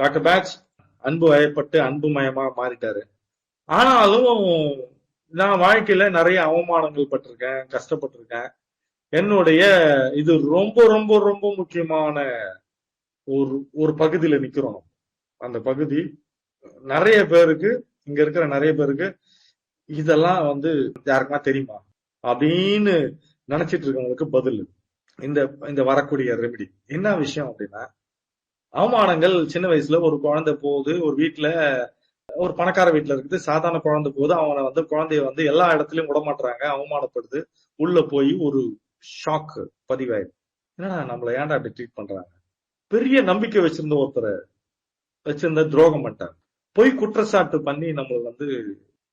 Doctor batch அன்பு வயப்பட்டு அன்பு மயமா மாறிட்டாரு. ஆனாலும் நான் வாழ்க்கையில நிறைய அவமானங்கள் பட்டிருக்கேன், கஷ்டப்பட்டிருக்கேன். என்னுடைய இது ரொம்ப ரொம்ப ரொம்ப முக்கியமான ஒரு ஒரு பகுதியில நிக்கிறோம். அந்த பகுதி நிறைய பேருக்கு, இங்க இருக்கிற நிறைய பேருக்கு இதெல்லாம் யாருக்குன்னா தெரியுமா அப்படின்னு நினைச்சிட்டு இருக்கவங்களுக்கு பதில் இந்த இந்த வரக்கூடிய ரெமிடி. என்ன விஷயம் அப்படின்னா, அவமானங்கள் சின்ன வயசுல ஒரு குழந்தை போகுது, ஒரு வீட்டுல ஒரு பணக்கார வீட்டுல இருக்குது, சாதாரண குழந்தை போது அவனை குழந்தைய எல்லா இடத்துலயும் விடமாட்டுறாங்க, அவமானப்படுது. உள்ள போய் ஒரு ஷாக் பதிவாயிடும். ஏன்னா நம்மள ஏன்டா அப்படி ட்ரீட் பண்றாங்க, பெரிய நம்பிக்கை வச்சிருந்த ஒருத்தரை வச்சிருந்த துரோகம் பண்ணிட்டாங்க, போய் குற்றச்சாட்டு பண்ணி நம்மள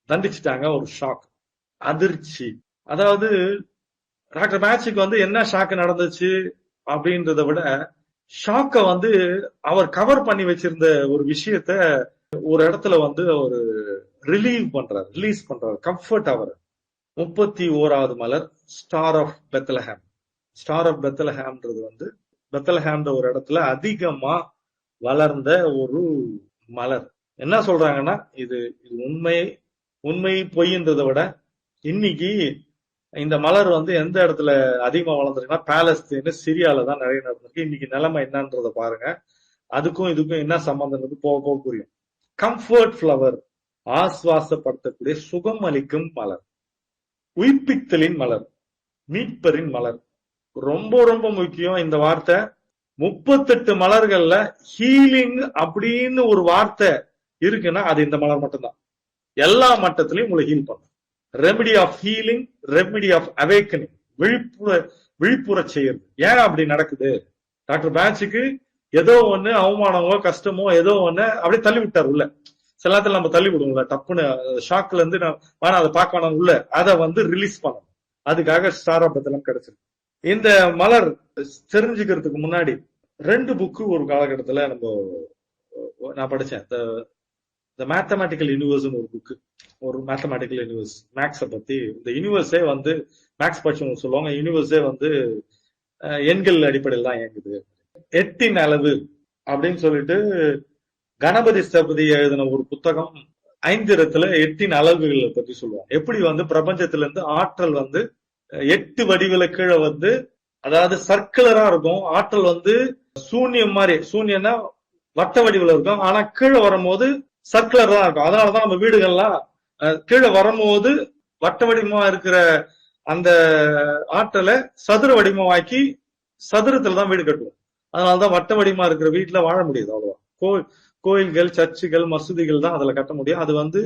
தண்டிச்சுட்டாங்க. ஒரு ஷாக், அதிர்ச்சி. அதாவது டாக்டர் மேட்சுக்கு என்ன ஷாக் நடந்துச்சு அப்படின்றத விட ஷாக்க அவர் கவர் பண்ணி வச்சிருந்த ஒரு விஷயத்த ஒரு இடத்துல ஒரு ரிலீஸ் பண்றாரு, கம்ஃபர்ட். அவர் 31வது மலர் star of Bethlehem. Star of பெத்லஹேம்ன்றது பெத்லஹேம்ன்ற ஒரு இடத்துல அதிகமா வளர்ந்த ஒரு மலர். என்ன சொல்றாங்கன்னா, இது உண்மை பொய்ன்றதை விட இன்னைக்கு இந்த மலர் எந்த இடத்துல அதிகமா வளர்ந்துருக்குன்னா பாலஸ்தீன், சிரியால தான் நிறைய நடந்திருக்கு. இன்னைக்கு நிலைமை என்னன்றத பாருங்க. அதுக்கும் இதுக்கும் என்ன சம்பந்தம் போக போக புரியும். கம்ஃபர்ட் ஃபிளவர், ஆஸ்வாசப்படுத்தக்கூடிய சுகம் அளிக்கும் மலர், உயிர்ப்பித்தலின் மலர், மீட்பரின் மலர். ரொம்ப ரொம்ப முக்கியம் இந்த வார்த்தை. 38 மலர்கள்ல ஹீலிங் அப்படின்னு ஒரு வார்த்தை இருக்குன்னா அது இந்த மலர் மட்டும்தான். எல்லா மட்டத்திலையும் உங்களை ஹீல் பண்ணும். Remedy of healing, remedy of awakening, விழிப்புற செய்யறது. ஏன் அப்படி நடக்குது? டாக்டர் பேட்சுக்கு ஏதோ ஒண்ணு அவமானமோ கஷ்டமோ ஏதோ ஒண்ணு அப்படியே தள்ளி விட்டார் உள்ள. சில நேரத்தில் நம்ம தள்ளி விடுவோம்ல, டப்புன்னு ஷாக்ல இருந்து வேணாம் அதை பார்க்க வேணாம், உள்ள அதை ரிலீஸ் பண்ணணும். அதுக்காக ஸ்டார் ஆஃப் பெத்லஹேம் கிடைச்சிருக்கு. இந்த மலர் தெரிஞ்சுக்கிறதுக்கு முன்னாடி 2 புக்கு ஒரு காலகட்டத்துல நான் படிச்சேன். த மேத்தமேட்டிக்கல் யூனிவர்ஸ் ஒரு புக்கு, ஒரு மேத்தமேட்டிக்கல் யூனிவர்ஸ், மேக்ஸை பத்தி. இந்த யூனிவர்ஸே மேக்ஸ் படிச்சவங்க சொல்லுவாங்க, யூனிவர்ஸே எண்கள் அடிப்படையில் தான் இயங்குது. 8 அளவு அப்படின்னு சொல்லிட்டு கணபதி ஸ்தபதி எழுதின ஒரு புத்தகம் 5 8 அளவுகளை பத்தி சொல்லுவாங்க. எப்படி பிரபஞ்சத்துல இருந்து ஆற்றல் 8 வடிவில கீழே அதாவது சர்க்குலரா இருக்கும். ஆற்றல் சூன்யம் மாதிரி, சூன்யம்னா வட்ட வடிவில் இருக்கும், ஆனா கீழே வரும்போது சர்க்குலர் தான் இருக்கும். அதனாலதான் நம்ம வீடுகள்லாம் கீழே வரும்போது வட்ட வடிவமா இருக்கிற அந்த ஆற்றலை சதுர வடிவமாக்கி சதுரத்துல தான் வீடு கட்டுவோம். அதனாலதான் வட்ட வடிவமா இருக்கிற வீட்டுல வாழ முடியுது. அவ்வளவுதான். கோயில்கள், சர்ச்சுகள், மசூதிகள் தான் அதுல கட்ட முடியும். அது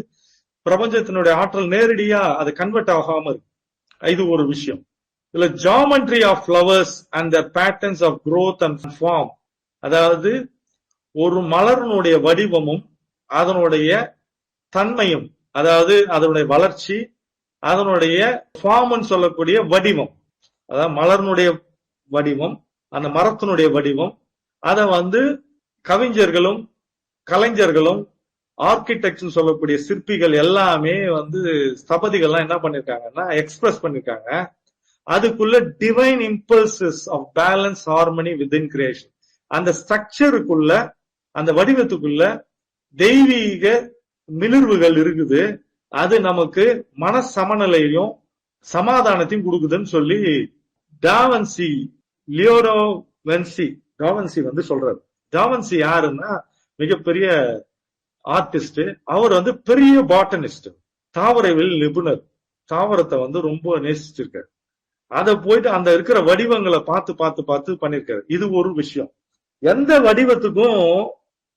பிரபஞ்சத்தினுடைய ஆற்றல் நேரடியா அது கன்வெர்ட் ஆகாம இருக்கு. இது ஒரு விஷயம். இதுல geometry of flowers and the patterns of growth and form. அதாவது ஒரு மலர்னுடைய வடிவமும் அதனுடைய தன்மையும், அதாவது அதனுடைய வளர்ச்சி, அதனுடைய ஃபார்ம்னு சொல்லக்கூடிய வடிவம், அதாவது மலர்னுடைய வடிவம், அந்த மரத்தினுடைய வடிவம், அதை கவிஞர்களும் கலைஞர்களும் ஆர்கிடெக்ட் சொல்லக்கூடிய சிற்பிகள் எல்லாமே ஸ்தபதிகள்லாம் என்ன பண்ணிருக்காங்கன்னா எக்ஸ்பிரஸ் பண்ணிருக்காங்க. அதுக்குள்ள divine impulses of balance, harmony within creation. அந்த ஸ்ட்ரக்சருக்குள்ள, அந்த வடிவத்துக்குள்ள தெய்வீக மிளிர்வுகள் இருக்குது. அது நமக்கு மன சமநிலையும் சமாதானத்தையும் கொடுக்குதுன்னு சொல்லி டாவன்சி, லியோனோ டாவன்சி சொல்றாரு. டாவன்சி யாருன்னா மிகப்பெரிய ஆர்டிஸ்ட். அவர் பெரிய பாட்டனிஸ்ட், தாவரவியல் நிபுணர். தாவரத்தை ரொம்ப நேசிச்சிருக்காரு. அதை போயிட்டு அந்த இருக்கிற வடிவங்களை பார்த்து பார்த்து பார்த்து பண்ணிருக்காரு. இது ஒரு விஷயம். எந்த வடிவத்துக்கும்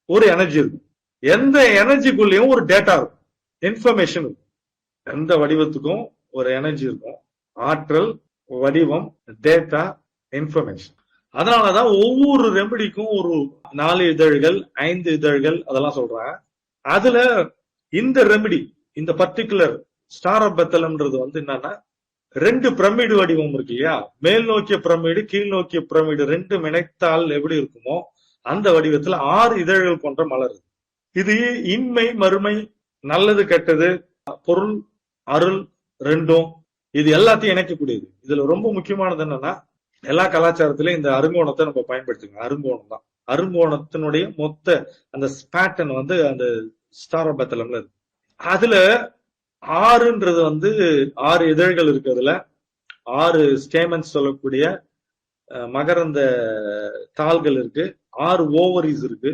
ஒரு எனர்ஜி இருக்கும், எந்த எனர்ஜிக்குள்ளேயும் ஒரு டேட்டா இருக்கும், இன்ஃபர்மேஷன் இருக்கும். எந்த வடிவத்துக்கும் ஒரு எனர்ஜி இருக்கும், ஆற்றல், வடிவம், டேட்டா, இன்ஃபர்மேஷன். அதனாலதான் ஒவ்வொரு ரெமடிக்கும் ஒரு 4 இதழ்கள், 5 இதழ்கள் அதெல்லாம் சொல்றாங்க. அதுல இந்த ரெமடி, இந்த பர்டிகுலர் ஸ்டார் ஆஃப் பெத்லஹேம்ன்றது என்னன்னா 2 பிரமிடு வடிவம் இருக்கு இல்லையா, மேல் நோக்கிய பிரமிடு, கீழ் நோக்கிய பிரமிடு 2 இணைத்தால் எப்படி இருக்குமோ அந்த வடிவத்துல 6 இதழ்கள் போன்ற மலர். இது இன்மை மறுமை, நல்லது கெட்டது, பொருள் அருள் 2ம் இது எல்லாத்தையும் இணைக்கக்கூடியது. இதுல ரொம்ப முக்கியமானது என்னன்னா, எல்லா கலாச்சாரத்திலயும் இந்த அருங்கோணத்தை நம்ம பயன்படுத்துங்க. அருங்கோணம் தான் அருங்கோணத்தினுடைய மொத்த அந்த பேட்டர்ன் வந்து அந்த ஸ்டார் ஆஃப் பெத்லஹேம்ல இருக்கு. அதுல 6ன்றது வந்து 6 இதழ்கள் இருக்கு. அதுல 6 ஸ்டேமன்ஸ் சொல்லக்கூடிய மகரந்த தாள்கள் இருக்கு. 6 ஓவரிஸ் இருக்கு.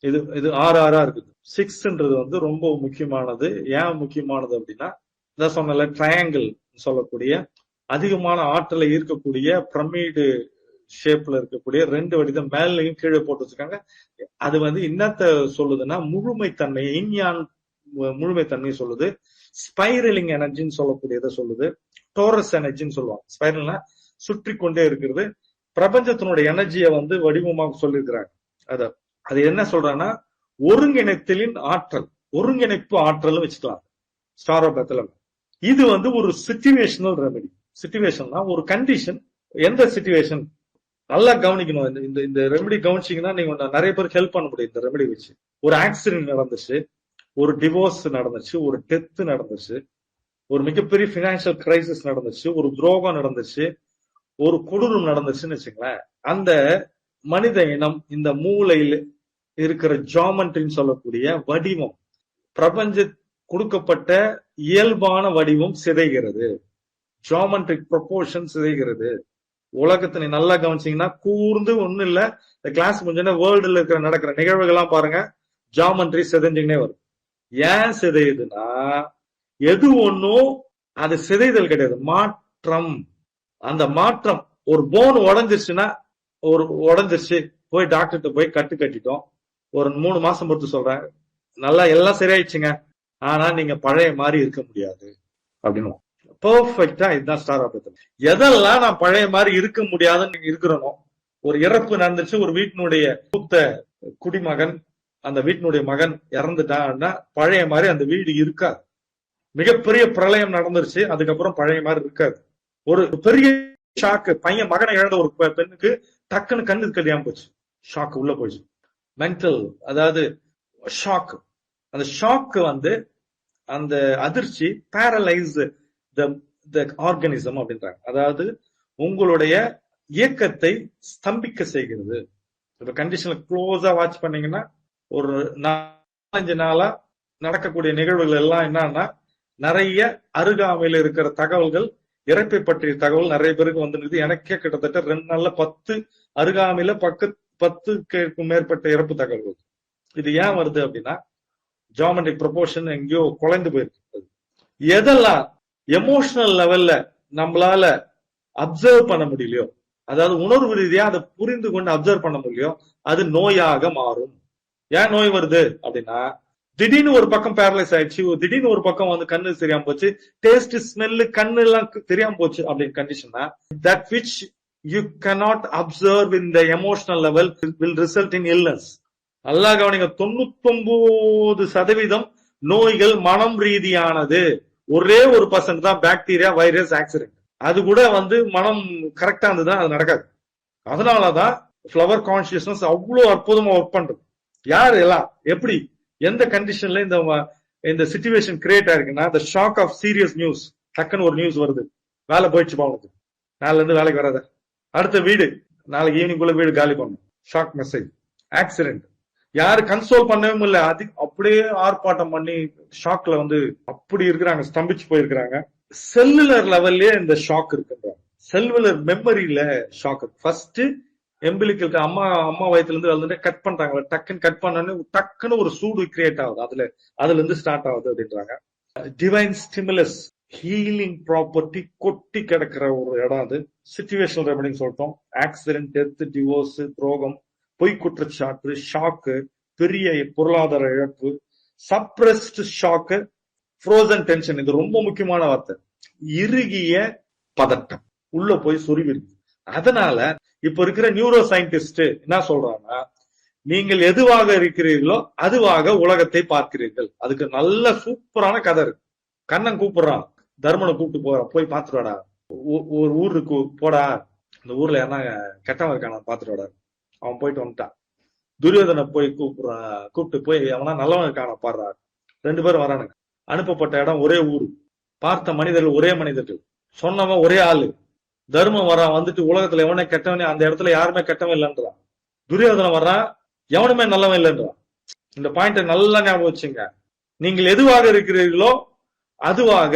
இது இது 6 இருக்குது. 6ன்றது வந்து ரொம்ப முக்கியமானது. ஏன் முக்கியமானது அப்படின்னா, இதான் சொன்னல ட்ரையாங்கிள் சொல்லக்கூடிய அதிகமான ஆற்றலை ஈர்க்கக்கூடிய பிரமிடு ஷேப்ல இருக்கக்கூடிய 2 வடிதம் மேலையும் கீழே போட்டு வச்சிருக்காங்க. அது வந்து என்னத்த சொல்லுதுன்னா முழுமைத்தன்மை, இன்யான் முழுமைத்தன்மையை சொல்லுது. ஸ்பைரலிங் எனர்ஜின்னு சொல்லக்கூடியதை சொல்லுது. டோரஸ் எனர்ஜின்னு சொல்லுவாங்க. ஸ்பைரல்னா சுற்றி கொண்டே இருக்கிறது. பிரபஞ்சத்தினுடைய எனர்ஜியை வந்து வடிவமாக சொல்லியிருக்கிறாங்க. அது என்ன சொல்றாங்கன்னா ஒருங்கிணைத்தலின் ஆற்றல், ஒருங்கிணைப்பு ஆற்றல் வச்சுக்கலாம் ஸ்டார் ஆஃப் பெத்லஹேம். இது வந்து ஒரு சிச்சுவேஷனல் ரெமெடி. சிச்சுவேஷன்னா ஒரு கண்டிஷன். எந்த சிச்சுவேஷன் நல்லா கவனிக்கணும். இந்த இந்த ரெமெடி கவனிச்சீங்கன்னா நீங்க நிறைய பேருக்கு ஹெல்ப் பண்ண முடியும். இந்த ரெமெடி வச்சு ஒரு ஆக்சிடென்ட் நடந்துச்சு, ஒரு டிவோர்ஸ் நடந்துச்சு, ஒரு டெத் நடந்துச்சு, ஒரு மிகப்பெரிய பினான்சியல் கிரைசிஸ் நடந்துச்சு, ஒரு துரோகம் நடந்துச்சு, ஒரு கொடூரம் நடந்துச்சுன்னு வச்சுங்களேன். அந்த மனித இனம் இந்த மூளையில் இருக்கிற ஜாமெண்ட்ரின்னு சொல்லக்கூடிய வடிவம், பிரபஞ்ச கொடுக்கப்பட்ட இயல்பான வடிவம் சிதைகிறது. Geometric proportion சிதைகிறது. உலகத்தினை நல்லா கவனிச்சீங்கன்னா கூர்ந்து ஒண்ணும் இல்ல. இந்த கிளாஸ் முடிஞ்சோன்னா வேர்ல்டுல இருக்கிற நடக்கிற நிகழ்வுகள்லாம் பாருங்க, ஜாமெட்ரி சிதைஞ்சுக்கினே வரும். ஏன் சிதையுதுன்னா எது ஒன்னும் அது சிதைதல் கிடையாது, மாற்றம். அந்த மாற்றம், ஒரு போன் உடஞ்சிருச்சுன்னா, ஒரு உடஞ்சிருச்சு போய் டாக்டர்கிட்ட போய் கட்டு கட்டிட்டோம், ஒரு 3 மாசம் பொறுத்து சொல்றேன், நல்லா எல்லாம் சரியாயிடுச்சுங்க, ஆனா நீங்க பழைய மாதிரி இருக்க முடியாது அப்படின்னு. பெர்ஃபெக்டா இதுதான் ஸ்டார் ஆஃப் பெத்லஹேம். எதெல்லாம் நான் பழைய மாதிரி இருக்க முடியாதுன்னு நீங்க இருக்கிறனோ, ஒரு இறப்பு நடந்துச்சு, ஒரு வீட்டினுடைய மூத்த குடிமகன், அந்த வீட்டினுடைய மகன் இறந்துட்டான்னா பழைய மாதிரி அந்த வீடு இருக்காது. மிகப்பெரிய பிரளயம் நடந்துருச்சு, அதுக்கப்புறம் பழைய மாதிரி இருக்காது. ஒரு பெரிய ஷாக்கு, பையன் மகனை இழந்த ஒரு பெண்ணுக்கு டக்குன்னு கண்ணு தெரியாம போச்சு, ஷாக்கு உள்ள போச்சு. மென்டல், அதாவது ஷாக். அந்த ஷாக்கு வந்து அந்த அதிர்ச்சி பேரலைஸ் த ஆர்கனிசம் அப்படின்றாங்க. அதாவது உங்களுடைய இயக்கத்தை ஸ்தம்பிக்க செய்கிறது. இப்ப கண்டிஷன்ல க்ளோஸா வாட்ச் பண்ணீங்கன்னா ஒரு 4-5 நாளா நடக்கக்கூடிய நிகழ்வுகள் எல்லாம் என்னன்னா, நிறைய அருகாமையில் இருக்கிற தகவல்கள், இறப்பை பற்றிய தகவல் நிறைய பேருக்கு வந்துருக்குது. எனக்கே கிட்டத்தட்ட 2 நாள்ல 10 அருகாமையில 10க்கு மேற்பட்ட இறப்பு தகவல்கள். இது ஏன் வருது அப்படின்னா, ஜியோமெட்ரிக் ப்ரொபோர்ஷன் எங்கேயோ குலைந்து போயிருக்கு. எதெல்லாம் எமோஷனல் லெவல்ல நம்மளால அப்சர்வ் பண்ண முடியலையோ, அதாவது உணர்வு ரீதியா அதை புரிந்து கொண்டு அப்சர்வ் பண்ண முடியலையோ, அது நோயாக மாறும். ஏன் நோய் வருது அப்படின்னா, திடீர்னு ஒரு பக்கம் பேரலைஸ் ஆயிடுச்சு, திடீர்னு ஒரு பக்கம் வந்து கண்ணு தெரியாம போச்சு, டேஸ்ட் ஸ்மெல்லு கண்ணு எல்லாம் தெரியாம போச்சு அப்படின்னு கண்டிஷன்னா, that which you cannot observe in the emotional level will result in illness. நல்லா கவனிங்க, 99% நோய்கள் மனம் ரீதியானது. ஒரே ஒரு % தான் பாக்டீரியா, வைரஸ், ஆக்சிடென்ட். அது கூட வந்து மனம் கரெக்டா இருந்ததுதான் அது நடக்காது. அதனாலதான் ஃபிளவர் கான்சியஸ்னஸ் அவ்வளவு அற்புதமா ஒர்க் பண்றது. யார் எல்லாம் எப்படி எந்த கண்டிஷன்ல இந்த சிச்சுவேஷன் கிரியேட் ஆயிருக்குன்னா, the shock of serious news. டக்குன்னு ஒரு நியூஸ் வருது, வேலை போயிடுச்சுப்பா உனக்கு, நாளைல இருந்து வேலைக்கு வராத, அடுத்த வீடு நாளைக்கு ஈவினிங் குள்ள வீடு காலி பண்ணும், ஷாக் மெசேஜ். ஆக்சிடென்ட், யாரு கன்சோல் பண்ணவே முடியல, அது அப்படியே ஆர்ப்பாட்டம் பண்ணி ஷாக்ல வந்து அப்படி இருக்கிறாங்க, ஸ்தம்பிச்சு போயிருக்கிறாங்க. செல்லுலர் லெவல்லே இந்த ஷாக் இருக்குன்றாங்க. செல்லுலர் மெமரியில ஷாக். ஃபர்ஸ்ட் எம்பிலிக்கல் அம்மா வயத்துல இருந்து வந்துட்டு கட் பண்றாங்க, டக்குன்னு கட் பண்ணு டக்குன்னு ஒரு சூடு கிரியேட் ஆகுது, அதுல இருந்து ஸ்டார்ட் ஆகுது அப்படின்றாங்க. டிவைன் ஸ்டிமுலஸ், ஹீலிங் ப்ராப்பர்ட்டி கொட்டி கிடக்கிற ஒரு இடம் அது. சிச்சுவேஷனல் ரெமெடின்னு சொல்லிட்டோம். ஆக்சிடென்ட், டெத், டிவோர்ஸ், துரோகம், பொய் குற்றச்சாட்டு, ஷாக்கு, பெரிய பொருளாதார இழப்பு, சப்ரஸ்ட் ஷாக்கு, ஃப்ரோசன் டென்ஷன். இது ரொம்ப முக்கியமான வார்த்தை. இறுகிய பதட்டம் உள்ள போய் சொருவிருக்கு. அதனால இப்ப இருக்கிற நியூரோ சயின்டிஸ்ட் என்ன சொல்றாங்கன்னா, நீங்கள் எதுவாக இருக்கிறீர்களோ அதுவாக உலகத்தை பார்க்கிறீர்கள். அதுக்கு நல்ல சூப்பரான கதை இருக்கு. கண்ணன் கூப்பிடுறான், தர்மனை கூப்பிட்டு போறான், போய் பாத்துருவாடா, ஒரு ஊருக்கு போடா, இந்த ஊர்ல என்ன கெட்டவன் இருக்கான பாத்துருவாடா. அவன் போயிட்டு வந்துட்டான். துரியோதனை போய் கூப்பிட்டு போய் அவனா நல்லவன் இருக்கான பாடுறா. 2 பேரும் வரானுங்க. அனுப்பப்பட்ட இடம் ஒரே ஊரு, பார்த்த மனிதர்கள் ஒரே மனிதர்கள், சொன்னவன் ஒரே ஆளு. தர்மம் வரான், வந்துட்டு உலகத்துல எவனே கெட்டவனே, அந்த இடத்துல யாருமே கெட்டவன் இல்லைன்றான். துரியோதனை வர்றான், எவனுமே நல்லவன் இல்லைன்றான். இந்த பாயிண்ட நல்லா ஞாபகம் வச்சுங்க. நீங்கள் எதுவாக இருக்கிறீர்களோ அதுவாக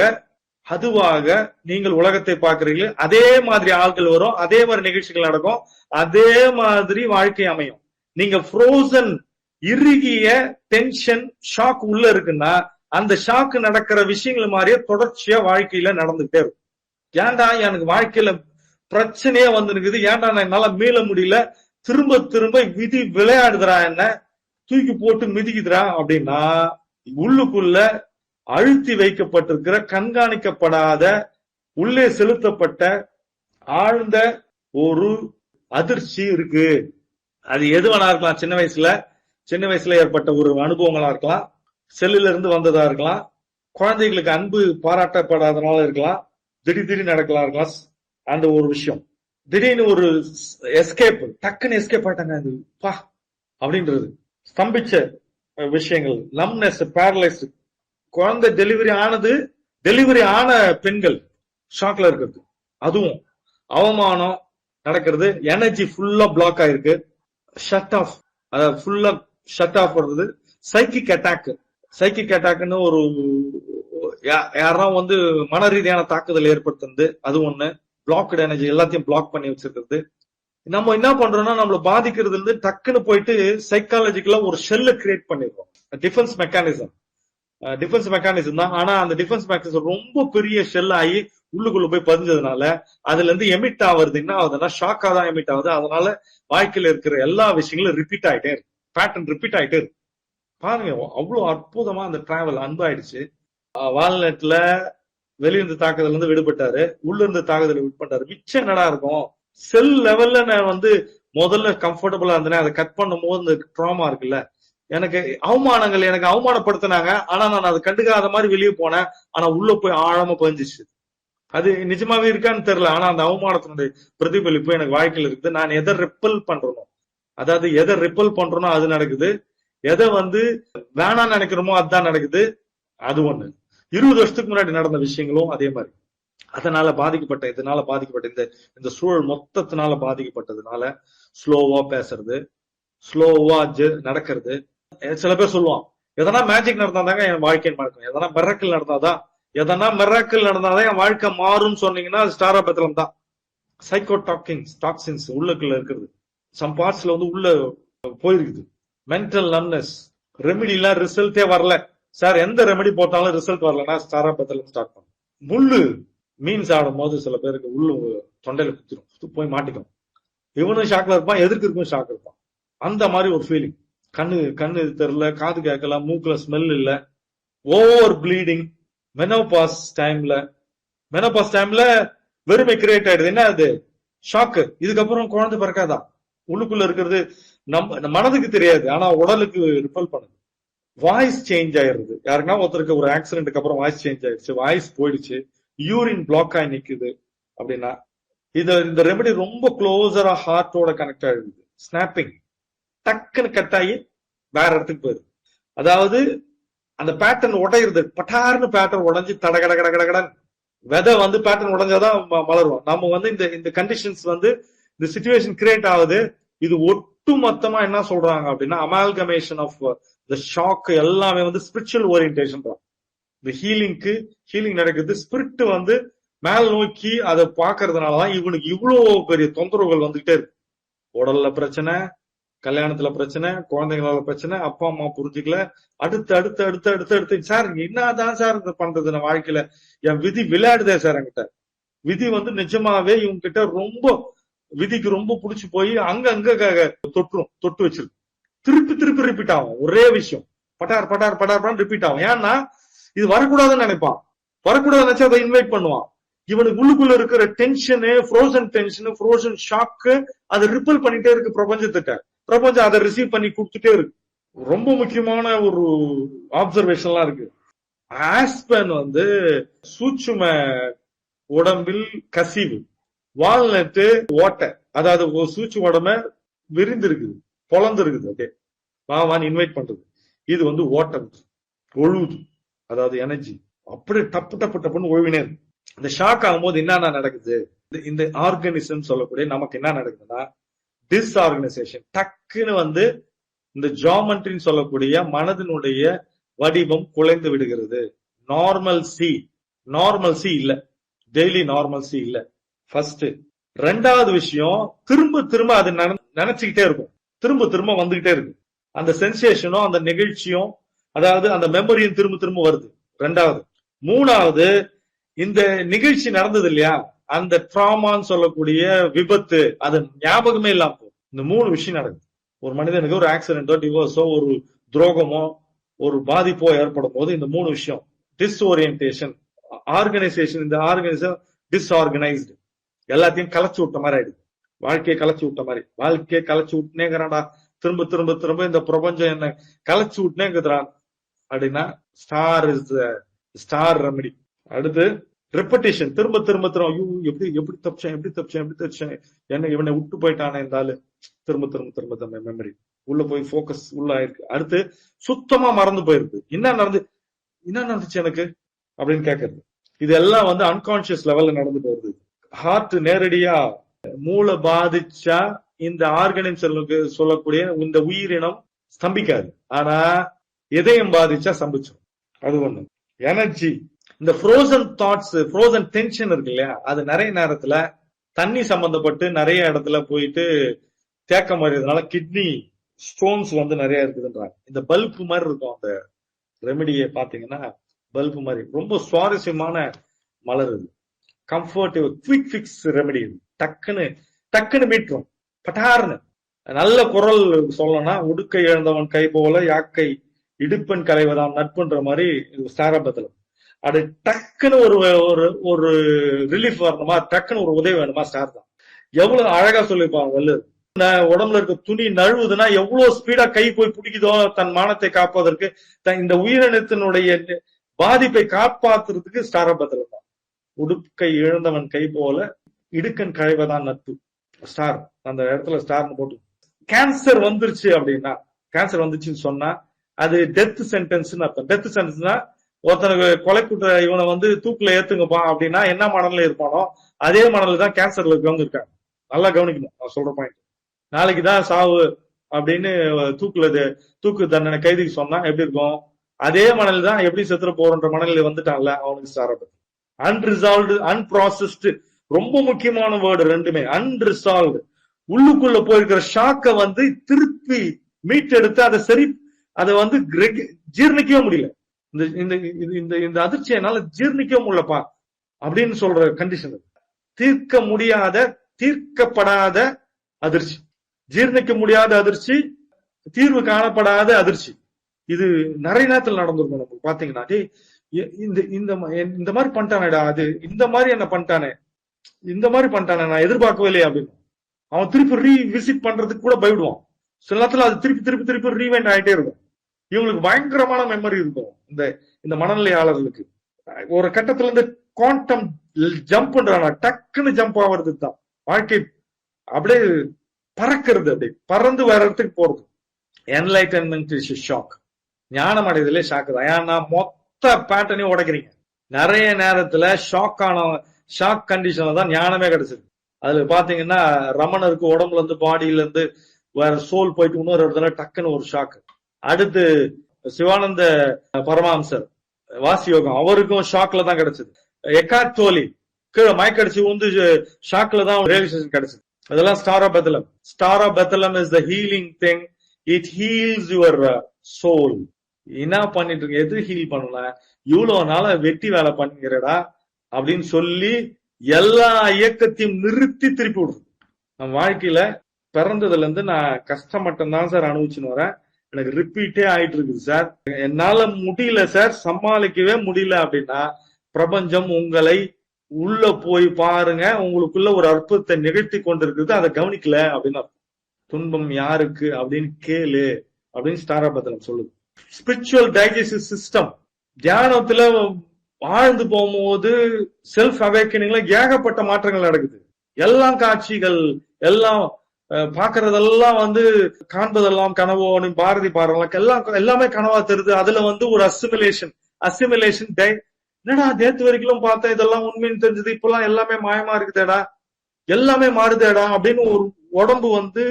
அதுவாக நீங்கள் உலகத்தை பார்க்கிறீர்கள். அதே மாதிரி ஆட்கள் வரும், அதே மாதிரி நிகழ்ச்சிகள் நடக்கும், அதே மாதிரி வாழ்க்கை அமையும். நீங்க ஃப்ரோசன் இறுகிய டென்ஷன் ஷாக் உள்ள இருக்குன்னா அந்த ஷாக் நடக்கிற விஷயங்கள் மாதிரியே தொடர்ச்சியா வாழ்க்கையில நடந்துகிட்டே இருக்கும். ஏன்டா எனக்கு வாழ்க்கையில பிரச்சனையே வந்துருக்குது, ஏன்டா நான் என்னால மீள முடியல, திரும்ப திரும்ப விதி விளையாடுதுரா, என்ன தூக்கி போட்டு மிதிக்குதுரா அப்படின்னா உள்ளுக்குள்ள அழுத்தி வைக்கப்பட்டிருக்கிற கண்காணிக்கப்படாத உள்ளே செலுத்தப்பட்ட ஆழ்ந்த ஒரு அதிர்ச்சி இருக்கு. அது எது வேணா இருக்கலாம். சின்ன வயசுல ஏற்பட்ட ஒரு அனுபவங்களா இருக்கலாம், செல்லுல இருந்து வந்ததா இருக்கலாம், குழந்தைகளுக்கு அன்பு பாராட்டப்படாதனால இருக்கலாம், திடீர்னு நடக்கலாம் இருக்கலாம். அந்த ஒரு விஷயம் திடீர்னு ஒரு எஸ்கேப், டக்குன்னு எஸ்கேப் ஆயிட்டாங்க அது பா அப்படின்றது, ஸ்தம்பிச்ச விஷயங்கள், நம்னஸ், பேரலைஸ், குழந்தை டெலிவரி ஆன பெண்கள் ஷாக்ல இருக்கிறது, அதுவும் அவமானம் நடக்கிறது, எனர்ஜி ஃபுல்லா பிளாக் ஆயிருக்கு, ஷட் ஆஃப், அதாவது ஃபுல்லா ஷட் ஆஃப் வருது. சைக்கிக் அட்டாக்னு ஒரு யாரும் வந்து மன ரீதியான தாக்குதல் ஏற்படுத்துறது, அது ஒண்ணு. பிளாக்டு எனர்ஜி எல்லாத்தையும் பிளாக் பண்ணி வச்சிருக்கிறது. நம்ம என்ன பண்றோம்னா நம்மள பாதிக்கிறது இருந்து டக்குன்னு போயிட்டு சைக்காலஜிக்கலா ஒரு ஷெல்ல கிரியேட் பண்ணிடுறோம். டிஃபென்ஸ் மெக்கானிசம் தான். ஆனா அந்த டிஃபென்ஸ் மெக்கானிசம் ரொம்ப பெரிய ஷெல் ஆகி உள்ளுக்குள்ள போய் பதிஞ்சதுனால அதுல இருந்து எமிட் ஆகுறது என்ன ஆகுதுன்னா ஷாக்கா தான் எமிட் ஆகுது. அதனால வாழ்க்கையில இருக்கிற எல்லா விஷயங்களும் ரிப்பீட் ஆயிட்டே இருக்கு, பேட்டர்ன் ரிப்பீட் ஆயிட்டே இருக்கு. பாருங்க அவ்வளவு அற்புதமா அந்த டிராவல் அன்பாயிடுச்சு. வால்நெட்ல வெளியிருந்து தாக்குதல் இருந்து விடுபட்டாரு, உள்ள இருந்து தாக்குதல் விடுபட்டாரு. மிச்சம் என்னடா இருக்கும், செல் லெவல்ல நான் வந்து முதல்ல கம்ஃபர்டபுளா இருந்தேன், அதை கட் பண்ணும் போது இந்த ட்ராமா இருக்குல்ல, எனக்கு அவமானப்படுத்தினாங்க, ஆனா நான் அதை கண்டுக்காத மாதிரி வெளியே போனேன், ஆனா உள்ள போய் ஆழமா பதிஞ்சிச்சு. அது நிஜமாவே இருக்கான்னு தெரியல, ஆனா அந்த அவமானத்தினுடைய பிரதிபலிப்பு எனக்கு வாழ்க்கையில் இருக்குது. நான் எதை ரிப்பல் பண்றனோ, அதாவது எதை ரிப்பல் பண்றனோ அது நடக்குது, எதை வந்து வேணான்னு நினைக்கிறோமோ அதுதான் நடக்குது. அது ஒண்ணு. 20 வருஷத்துக்கு முன்னாடி நடந்த விஷயங்களும் அதே மாதிரி. இதனால பாதிக்கப்பட்ட இந்த சூழல் மொத்தத்தினால பாதிக்கப்பட்டதுனால ஸ்லோவா பேசுறது, ஸ்லோவா நடக்கிறது. சில பேர் சொல்லுவான், எதனா மேஜிக் நடந்தாதாங்க என் வாழ்க்கை மாறும், எதனா மிராக்கிள் நடந்தாதான் என் வாழ்க்கை மாறும்னு சொன்னீங்கன்னா அது ஸ்டாரா பெத்தலம் தான். சைக்கோ டாக்ஸின்ஸ் உள்ளுக்குள்ள இருக்கிறது, சம் பார்ட்ஸ்ல வந்து உள்ள போயிருக்குது. மென்டல் நம்னஸ், ரெமெடி எல்லாம் ரிசல்ட்டே வரல சார், எந்த ரெமெடி போட்டாலும் ரிசல்ட் வரலன்னா ஸ்டாரா பெத்தலம் ஸ்டார்ட் பண்ணும். முள்ளு மீன் சாப்பிடும் போது சில பேருக்கு உள்ளு தொண்டையில குத்திரும், போய் மாட்டிக்கும். இவனும் ஷாக்ல இருப்பான், எதிர்க்கு இருக்கும் ஷாக் இருப்பான். அந்த மாதிரி ஒரு ஃபீலிங். கண்ணு தெரியல, காது கேட்கல, மூக்குல ஸ்மெல் இல்ல, ஓவர் ப்ளீடிங். மெனோபாஸ் டைம்ல வெறுமை கிரியேட் ஆயிடுது. என்ன அது ஷாக்கு. இதுக்கப்புறம் குழந்தை பிறக்காதான். உள்ளுக்குள்ள இருக்கிறது நம்ம மனதுக்கு தெரியாது, ஆனா உடலுக்கு ரிப்பல் பண்ணுது. வாய்ஸ் சேஞ்ச் ஆயிருது. யாருன்னா ஒருத்தருக்கு ஒரு ஆக்சிடென்ட்க்கு அப்புறம் வாய்ஸ் சேஞ்ச் ஆயிடுச்சு, வாய்ஸ் போயிடுச்சு, யூரின் பிளாக் ஆகி நிக்குது அப்படின்னா இந்த ரெமெடி ரொம்ப க்ளோஸரா ஹார்ட்டோட கனெக்ட் ஆயிடுது. ஸ்னாப்பிங், டக்குன்னு கட் ஆகி வேற இடத்துக்கு போயிருது. அதாவது அந்த பேட்டர்ன் உடையிறது, பட்டார்னு பேட்டர்ன் உடைஞ்சு கடகடன் விதை வந்து பேட்டர்ன் உடைஞ்சாதான் மலரும். நம்ம வந்து இந்த கண்டிஷன்ஸ் வந்து இந்த சிச்சுவேஷன் கிரியேட் ஆகுது. இது ஒட்டு மொத்தமா என்ன சொல்றாங்க அப்படின்னா அமால்கமேஷன் ஆஃப் த ஷாக் எல்லாமே வந்து ஸ்பிரிச்சுவல் ஓரியன்டேஷன் தான். இந்த ஹீலிங் நடக்குது. ஸ்பிரிட் வந்து மேல் நோக்கி அதை பாக்குறதுனாலதான் இவனுக்கு இவ்வளவு பெரிய தொந்தரவுகள் வந்துகிட்டே இருக்கு. உடல்ல பிரச்சனை, கல்யாணத்துல பிரச்சனை, குழந்தைங்களால பிரச்சனை, அப்பா அம்மா புரிஞ்சுக்கல, அடுத்து சார் என்னதான் சார் பண்றது நான் வாழ்க்கையில, என் விதி விளையாடுதே சார் என்கிட்ட. விதி வந்து நிஜமாவே இவங்க கிட்ட ரொம்ப விதிக்கு ரொம்ப புடிச்சு போய் அங்க தொட்டு வச்சிருக்கு. திருப்பி ரிப்பீட் ஆகும் ஒரே விஷயம், பட்டார் ரிப்பீட் ஆகும். ஏன்னா இது வரக்கூடாதுன்னு நினைப்பான், வரக்கூடாதுன்னு நினைச்சா அதை இன்வைட் பண்ணுவான். இவனுக்கு உள்ளுக்குள்ள இருக்கிற டென்ஷனு, ஃப்ரோசன் ஷாக்கு அதை ரிப்பல் பண்ணிட்டே இருக்கு பிரபஞ்சம் அதை ரிசீவ் பண்ணி கொடுத்துட்டே இருக்கு. ரொம்ப முக்கியமான ஒரு ஆப்சர்வேஷன்லாம் இருக்கு. ஆஸ்பன் வந்து சூட்சும உடம்பில் கசிவு, வால்நட்டு ஓட்டை, அதாவது ஒரு சூட்சு உடம்ப விரிந்து இருக்குது, பொழந்து இருக்குது. ஓகே, வான்னு இன்வைட் பண்றது. இது வந்து ஓட்டம் ஒழுகுது, அதாவது எனர்ஜி அப்படியே டப்புன்னு ஒழுவினே இருக்கு. இந்த ஷாக் ஆகும்போது என்னென்ன நடக்குது, இந்த ஆர்கனிசம் சொல்லக்கூடிய நமக்கு என்ன நடக்குதுன்னா டிஸ்ஆர்கனைசேஷன். டக்குன்னு வந்து இந்த ஜாமெட்ரின்னு சொல்லக்கூடிய மனதினுடைய வடிவம் குலைந்து விடுகிறது. நார்மல்சி இல்ல, டெய்லி நார்மல்சி இல்ல. ஃபர்ஸ்ட். ரெண்டாவது விஷயம், திரும்ப திரும்ப அது நினைச்சுக்கிட்டே இருக்கும், திரும்ப திரும்ப வந்துகிட்டே இருக்கு. அந்த சென்சேஷனும் அந்த நிகழ்ச்சியும், அதாவது அந்த மெமரியும் திரும்ப திரும்ப வருது. ரெண்டாவது. மூணாவது, இந்த நிகழ்ச்சி நடந்தது இல்லையா, அந்த ட்ராமான்னு சொல்லக்கூடிய விபத்து, அது ஞாபகமே இல்லாம போகும். இந்த 3 விஷயம் நடக்குது. ஒரு மனிதனுக்கு ஒரு ஆக்சிடென்டோ, டிவோர்ஸோ, ஒரு துரோகமோ, ஒரு பாதிப்போ ஏற்படும் போது இந்த 3 விஷயம், டிஸ்ஓரியன்டேஷன், ஆர்கனைசேஷன், இந்த ஆர்கனைசேஷன் டிஸ்ஆர்கனைஸ்டு, எல்லாத்தையும் கலைச்சு விட்ட மாதிரி ஆயிடுது. வாழ்க்கையை கலைச்சு விட்ட மாதிரி. வாழ்க்கையை கலைச்சு விட்டுனேங்கிறான்டா, திரும்ப திரும்ப திரும்ப இந்த பிரபஞ்சம் என்ன கலைச்சு விட்டுனேங்கிறான் அப்படின்னா, ஸ்டார் ரெமெடி. அடுத்து ரெப்படேஷன், திரும்ப திரும்ப திரும்ப, எப்படி தப்பிச்சேன், என்ன இவனை விட்டு போயிட்டானே இருந்தாலும் திரும்ப திரும்ப திரும்ப திரும்ப மெமரி உள்ள போய் போக்கஸ் உள்ள ஆயிருக்கு. அடுத்து சுத்தமா மறந்து போயிருக்கு, என்ன நடந்துச்சு எனக்கு அப்படின்னு கேட்கறது. இதெல்லாம் வந்து அன்கான்சியஸ் லெவல்ல நடந்துட்டு வருது. ஹார்ட் நேரடியா மூளை பாதிச்சா இந்த ஆர்கனின் சொல்லக்கூடிய இந்த உயிரினம் ஸ்தம்பிக்காது, ஆனா இதயம் பாதிச்சா ஸ்தம்பிச்சிடும். அது ஒண்ணு. எனர்ஜி, இந்த ஃப்ரோசன் தாட்ஸ், ஃப்ரோசன் டென்ஷன் இருக்கு இல்லையா, அது நிறைய நேரத்துல தண்ணி சம்பந்தப்பட்டு நிறைய இடத்துல போயிட்டு தேக்கம் வருதுனால கிட்னி ஸ்டோன்ஸ் வந்து நிறைய இருக்குதுன்றாங்க. இந்த பல்ப் மாதிரி இருக்கும் அந்த ரெமெடியை பாத்தீங்கன்னா, பல்ப் மாதிரி ரொம்ப சுவாரஸ்யமான மலர் இது. கம்ஃபர்டிவ் குவிக் பிக்ஸ் ரெமெடி. டக்குன்னு மீட்டுரும், பட்டார்னு. நல்ல குரல் சொல்லணும்னா, உடுக்கை இழந்தவன் கை போல யாக்கை இடுப்பன் கலைவதான் நட்புன்ற மாதிரி ஸ்டாரபத்திலம். அது டக்குன்னு ஒரு ரிலீஃப் வரணுமா, டக்குன்னு ஒரு உதவி வேணுமா, ஸ்டார் தான். எவ்வளவு அழகா சொல்லிருப்பாங்க வல்லு. உடம்புல இருக்க துணி நழுவுதுன்னா எவ்வளவு ஸ்பீடா கை போய் பிடிக்குதோ தன் மானத்தை காப்பதற்கு, இந்த உயிரினத்தினுடைய பாதிப்பை காப்பாத்துறதுக்கு ஸ்டாரபத்திலம் தான். உடுக்கை இழந்தவன் கை போல இடுக்கன் களைவதான் நட்பு. ஸ்டார், அந்த இடத்துல ஸ்டார்னு போட்டு. கேன்சர் வந்துருச்சு அப்படின்னா, கேன்சர் வந்துச்சுன்னு சொன்னா அது டெத் சென்டென்ஸ் அர்த்தம். டெத் சென்டென்ஸ்னா, ஒருத்தனுக்கு கொலை குற்ற இவனை வந்து தூக்குல ஏத்துங்கப்பா அப்படின்னா என்ன மனநிலை இருப்பானோ அதே மனநிலை தான் கேன்சர்ல இருக்கவங்க இருக்காங்க. நல்லா கவனிக்கணும் நான் சொல்ற பாயிண்ட். நாளைக்குதான் சாவு அப்படின்னு தூக்கு தண்டனை கைதிக்கு சொன்னா எப்படி இருக்கும், அதே மனநிலை தான் எப்படி செத்துற போறன்ற மனநிலை வந்துட்டான்ல அவனுக்கு ஸ்டாரப். அன்ரிசால்வ்டு, அன்ப்ராசஸ்டு, ரொம்ப முக்கியமான வேர்டு ரெண்டுமே. அன்ரிசால்வ்டு, உள்ளுக்குள்ள போயிருக்கிற ஷாக்கை வந்து திருப்பி மீட்டெடுத்து அதை வந்து ஜீர்ணிக்கவே முடியல. இந்த அதிர்ச்சியை என்னால ஜீர்ணிக்க முடியலப்பா அப்படின்னு சொல்ற கண்டிஷன். தீர்க்கப்படாத அதிர்ச்சி, ஜீர்ணிக்க முடியாத அதிர்ச்சி, தீர்வு காணப்படாத அதிர்ச்சி. இது நிறைய நேரத்தில் நடந்திருக்கும். நமக்கு பாத்தீங்கன்னா, இந்த மாதிரி பண்ணிட்டானேடா, அது இந்த மாதிரி என்ன பண்ணிட்டானே, இந்த மாதிரி பண்ணிட்டானே, நான் எதிர்பார்க்கவே இல்லையா அப்படின்னு அவன் திருப்பி ரீவிசிட் பண்றதுக்கு கூட பயப்படுவான். சில நேரத்துல அது திருப்பி ரீவைண்ட் ஆயிட்டே இருக்கும். இவங்களுக்கு பயங்கரமான மெமரி இருக்கும் இந்த மனநிலையாளர்களுக்கு. ஒரு கட்டத்துல இருந்து குவாண்டம் ஜம்ப் பண்றாங்க, டக்குன்னு ஜம்ப் ஆகுறது தான் வாழ்க்கை. அப்படியே பறக்கிறது, அப்படியே பறந்து வேற இடத்துக்கு போறது. Enlightenment is shock. ஞானம் அடைதலே ஷாக் தான். ஏன்னா மொத்த பேட்டர்னையும் உடைக்கிறீங்க. நிறைய நேரத்துல ஷாக் கண்டிஷன்ல தான் ஞானமே கிடைச்சது. அதுல பாத்தீங்கன்னா ரமணருக்கு உடம்புல இருந்து பாடியில இருந்து வேற சோல் போயிட்டு இன்னொரு இடத்துல டக்குன்னு ஒரு ஷாக். அடுத்து சிவானந்த பரமஹம்சர் வாசி யோகம், அவருக்கும் ஷாக்ல தான் கிடைச்சது. எக்கார்ட் டோலி கீழே மயக்கடிச்சு வந்து ஷாக்ல தான் ரியலைசேஷன் கிடைச்சது. அதெல்லாம் star of Bethlehem. Star of Bethlehem is the healing thing. It heals your soul. என்ன பண்ணிட்டு இருக்கு, எது ஹீல் பண்ணல, இவ்வளவு நாள வெட்டி வேலை பண்ணுகிறடா அப்படின்னு சொல்லி எல்லா இயக்கத்தையும் நிறுத்தி திருப்பி விடுறது. நம்ம வாழ்க்கையில பிறந்ததுல இருந்து நான் கஷ்டம் மட்டும்தான் சார் அனுபவிச்சுன்னு வரேன், எனக்கு ரிப்பீட்டே ஆயிட்டு இருக்குது சார், என்னால முடியல சார், சமாளிக்கவே முடியல அப்படின்னா பிரபஞ்சம் உங்களை உள்ள போய் பாருங்க, உங்களுக்குள்ள ஒரு அற்புதத்தை நிகழ்த்தி கொண்டிருக்குது, அதை கவனிக்கல அப்படின்னு அர்த்தம். துன்பம் யாருக்கு அப்படின்னு கேளு அப்படின்னு ஸ்டாரபத்திரம் சொல்லுது. Spiritual digestive system. தியானத்துல ஆழ்ந்து போகும்போது செல்ஃப் அவேக்கனிங்ல ஏகப்பட்ட மாற்றங்கள் நடக்குது. எல்லாம் காட்சிகள், எல்லாம் பாக்குறதெல்லாம் வந்து காண்பதெல்லாம் கனவோ, பாரதி பாடுறலாம் எல்லாமே கனவா தெரியுது. அதுல வந்து ஒரு அசிமிலேஷன் என்னடா நேத்து வரைக்கும் பார்த்தா இதெல்லாம் உண்மைன்னு தெரிஞ்சது, இப்பெல்லாம் எல்லாமே மாயமா இருக்குதேடா, எல்லாமே மாறுதேடா அப்படின்னு ஒரு உடம்பு வந்து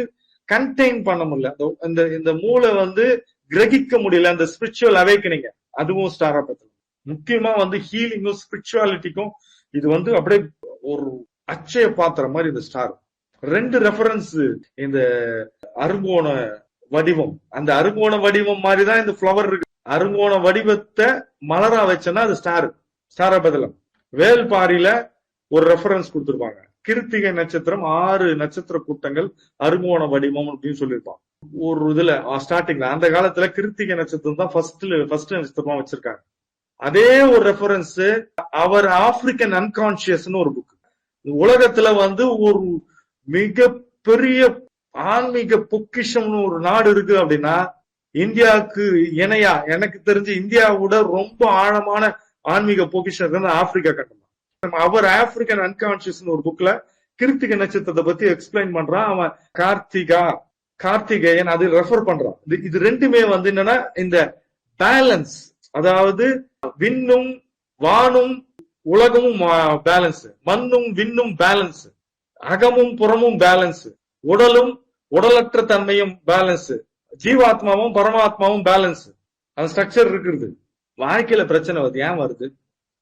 கண்டெயின் பண்ண முடியல. இந்த இந்த மூளை வந்து கிரகிக்க முடியல. அந்த ஸ்பிரிச்சுவல் அவேக்கனிங்க, அதுவும் ஸ்டார் ஆபத்துல. முக்கியமா வந்து ஹீலிங்கும் ஸ்பிரிச்சுவாலிட்டிக்கும் இது வந்து அப்படியே ஒரு அச்சய பாத்திரம் மாதிரி இந்த ஸ்டார். 2 ரெஃபரன்ஸ் இந்த அருங்கோண வடிவம், அந்த அருங்கோண வடிவம் மாதிரிதான் இந்த ஃபிளவர் இருக்கு. அருங்கோண வடிவத்தை மலரா வச்சனா அது ஸ்டார், ஸ்டார் ஆபத்திலம். வேல்பாரியில ஒரு ரெஃபரன்ஸ் கொடுத்திருப்பாங்க. கிருத்திகை நட்சத்திரம் 6 நட்சத்திர கூட்டங்கள் அருங்கோண வடிவம் அப்படின்னு சொல்லியிருப்பான் ஒரு இதுல ஸ்டார்டிங்ல. அந்த காலத்துல கிருத்திகை நட்சத்திரம் தான் ஃபர்ஸ்ட் நட்சத்திரமா வச்சிருக்காங்க. அதே ஒரு ரெஃபரன்ஸ் அவர் ஆப்பிரிக்கன் அன்கான்சியஸ் ஒரு புக். உலகத்துல வந்து ஒரு மிக பெரிய ஆன்மீக பொக்கிஷம்னு ஒரு நாடு இருக்கு அப்படின்னா இந்தியாவுக்கு இணையா எனக்கு தெரிஞ்சு இந்தியாவோட ரொம்ப ஆழமான ஆன்மீக பொக்கிஷம் இருக்கு ஆப்பிரிக்கா கண்டம். அவர் ஆப்பிரிக்கன் அன்கான்சியஸ் ஒரு புக்ல கிருத்திகை நட்சத்திரத்தை பத்தி எக்ஸ்பிளைன் பண்றான். அவன் கார்த்திகேயன் அது ரெஃபர் பண்றான். இது ரெண்டுமே வந்து என்னன்னா இந்த பேலன்ஸ், அதாவது விண்ணும் வானும் உலகமும் பேலன்ஸ், மண்ணும் விண்ணும் பேலன்ஸ், அகமும் புறமும் பேலன்ஸ், உடலும் உடலற்ற தன்மையும் பேலன்ஸ், ஜீவாத்மாவும் பரமாத்மாவும் பேலன்ஸ். அந்த ஸ்ட்ரக்சர் இருக்குது. வாழ்க்கையில பிரச்சனை வருது, ஏன் வருது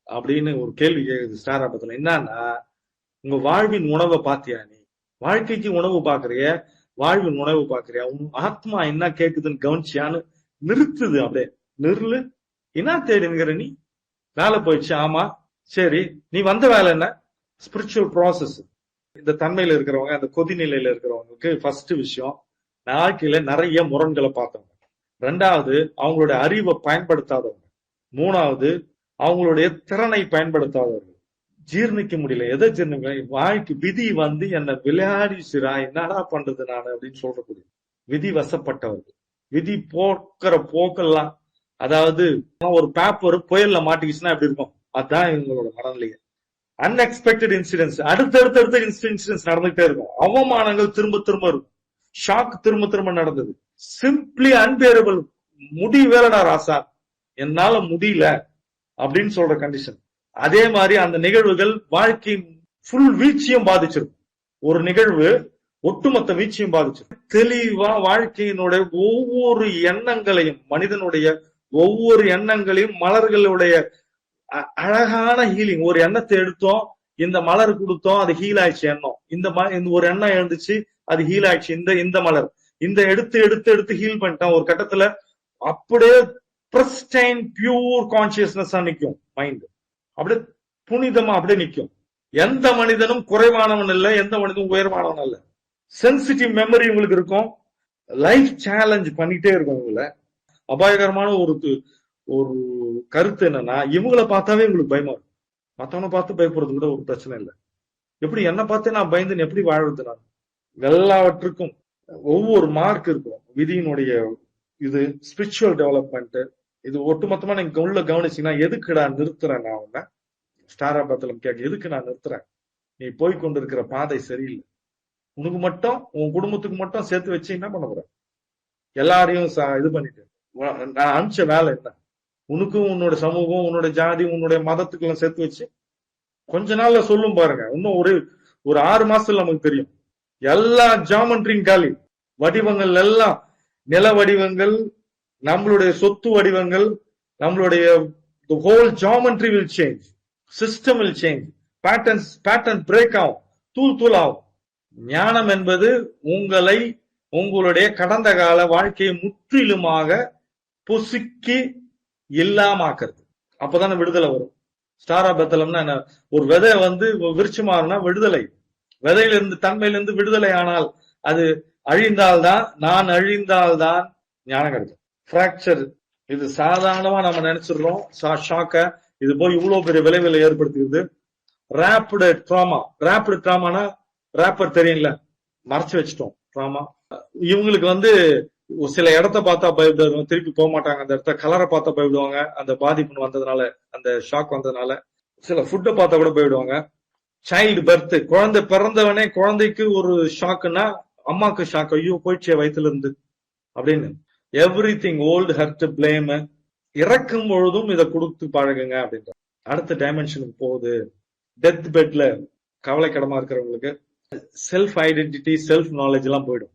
அப்படின்னு ஒரு கேள்வி கேக்குது ஸ்டார் ஆபத்துல. என்னன்னா, உங்க வாழ்வின் உணவை பாத்தியா? நீ வாழ்க்கைக்கு உணவு பாக்குறிய, வாழ்வின் உணவு பாக்குறியா? உன் ஆத்மா என்ன கேக்குதுன்னு கவனிச்சியான்னு நிறுத்துது. அப்படியே நிறுலு. என்ன தேடிங்கிற நீ? வேலை போயிடுச்சு, ஆமா சரி. நீ வந்த வேலை என்ன? Spiritual process. இந்த தன்மையில இருக்கிறவங்க, அந்த கொதிநிலையில இருக்கிறவங்களுக்கு ஃபர்ஸ்ட் விஷயம், வாழ்க்கையில நிறைய முரண்களை பார்த்தவங்க. 2வது அவங்களுடைய அறிவை பயன்படுத்தாதவங்க. 3வது அவங்களுடைய திறனை பயன்படுத்தாதவர்கள். ஜீர்ணிக்க முடியல. எதை ஜீர்ணிக்க? வாழ்க்கை விதி வந்து என்ன விளையாடிச்சுரா, என்னடா பண்றது நான் அப்படின்னு சொல்றக்கூடிய விதி வசப்பட்டவர்கள். விதி போக்குற போக்கெல்லாம், அதாவது ஒரு பேப்பர் புயல்ல மாட்டிக்கிச்சுன்னா எப்படி இருக்கும், அதுதான் இவங்களோட மனநிலையை. அன்எக்ஸ்பெக்டட் இன்சிடென்ட்ஸ், அடுத்தடுத்த இன்சிடென்ட்ஸ் நடந்துகிட்டே இருக்கும். அவமானங்கள் திரும்ப திரும்ப இருக்கும். ஷாக் திரும்ப திரும்ப நடந்தது. Simply unbearable. முடிவேலடா ராசா, என்னால முடியல அப்படின்னு சொல்ற கண்டிஷன். அதே மாதிரி அந்த நிகழ்வுகள் வாழ்க்கை ஃபுல் வீழ்ச்சியும் பாதிச்சிருக்கும். ஒரு நிகழ்வு ஒட்டுமொத்த வீழ்ச்சியும் பாதிச்சிருக்கும். தெளிவா வாழ்க்கையினுடைய ஒவ்வொரு எண்ணங்களையும், மனிதனுடைய ஒவ்வொரு எண்ணங்களையும், மலர்களுடைய அழகான ஹீலிங். ஒரு எண்ணத்தை எடுத்தோம், இந்த மலர் கொடுத்தோம், அது ஹீல் ஆயிடுச்சு எண்ணம். இந்த ஒரு எண்ணம் எழுந்துச்சு, அது ஹீல் ஆயிடுச்சு. இந்த மலர் இந்த எடுத்து ஹீல் பண்ணிட்டான். ஒரு கட்டத்துல அப்படியே பிரஸ்டைன் பியூர் கான்சியஸ்னஸ் நிக்கும் மைண்ட். அப்படியே புனிதமா அப்படியே நிக்கும். எந்த மனிதனும் குறைவானவன் இல்லை, எந்த மனிதனும் உயர்வானவன் அல்ல. சென்சிட்டிவ் மெமரி உங்களுக்கு இருக்கும். லைஃப் சேலஞ்ச் பண்ணிட்டே இருக்கும். உங்களை அபாயகரமான ஒரு கருத்து என்னன்னா, இவங்களை பார்த்தாவே உங்களுக்கு பயமா இருக்கும். மத்தவனை பார்த்து பயப்படுறது கூட ஒரு பிரச்சனை இல்லை. எப்படி என்ன பார்த்து நான் பயந்து எப்படி வாழ்றது? நான் எல்லாவற்றுக்கும் ஒவ்வொரு மார்க் இருக்கும். விதியினுடைய இது ஸ்பிரிச்சுவல் டெவலப்மெண்ட். இது ஒட்டுமொத்தமா நீங்க உள்ள கவனிச்சீங்கன்னா, எதுக்குடா நிறுத்துறேன் நான் உன்ன? ஸ்டார் ஆபத்திலம் கேட்க, எதுக்கு நான் நிறுத்துறேன்? நீ போய்கொண்டிருக்கிற பாதை சரியில்லை. உனக்கு மட்டும், உன் குடும்பத்துக்கு மட்டும் சேர்த்து வச்சு என்ன பண்ண போற? எல்லாரையும் இது பண்ணிட்டு நான் அனுப்பிச்ச வேலை என்ன? உனக்கும் உன்னோட சமூகம், உன்னோட ஜாதி, உன்னுடைய மதத்துக்கு எல்லாம் சேர்த்து வச்சு கொஞ்ச நாள்ல சொல்லும் பாருங்க. இன்னும் ஒரு 6 மாசத்துல நமக்கு தெரியும். எல்லா ஜாமெண்ட்ரியும் காலி. வடிவங்கள் எல்லாம் நில வடிவங்கள், நம்மளுடைய சொத்து வடிவங்கள், நம்மளுடைய the whole geometry will change, system will change, pattern break ஆகும், தூள் ஆகும். ஞானம் என்பது உங்களை, உங்களுடைய கடந்த கால வாழ்க்கையை முற்றிலுமாக பொசுக்கி இல்லாமாக்குறது. அப்பதான் விடுதலை வரும். ஸ்டார் ஆபத்தலம்னா என்ன? ஒரு விதை வந்து விருட்சமாறுனா விடுதலை. விதையிலிருந்து, தன்மையிலிருந்து விடுதலை ஆனால் அது அழிந்தால்தான், நான் அழிந்தால்தான் ஞானம் கிடைக்கும். பிராக்சர் இது சாதாரணமா நம்ம நினைச்சிடுறோம். ஷாக்க இது போய் இவ்வளவு பெரிய விளைவுகளை ஏற்படுத்துகிறது. ரேப்பிடு ட்ராமானா ரேப்பர் தெரியும்ல, மறைச்சு வச்சிட்டோம் ட்ராமா. இவங்களுக்கு வந்து சில இடத்த பார்த்தா பயப்படுவாங்க, திருப்பி போக மாட்டாங்க. அந்த இடத்த கலரை பார்த்தா பயப்படுவாங்க, அந்த பாதிப்பு வந்ததுனால, அந்த ஷாக் வந்ததுனால. சில ஃபுட்டை பார்த்தா கூட போயிடுவாங்க. சைல்டு பர்த், குழந்தை பிறந்தவனே குழந்தைக்கு ஒரு ஷாக்குன்னா அம்மாக்கு ஷாக், ஐயோ போயிடுச்சே வயிற்றுல இருந்து அப்படின்னு. Everything old hurt blame. இறக்கும் பொழுதும் இதை கொடுத்து பழகுங்க அப்படின்ற. அடுத்த டைமென்ஷனுக்கு போகுது. டெத் பெட்ல கவலைக்கிடமா இருக்கிறவங்களுக்கு செல்ஃப் ஐடென்டிட்டி, செல்ஃப் நாலேஜ் எல்லாம் போயிடும்.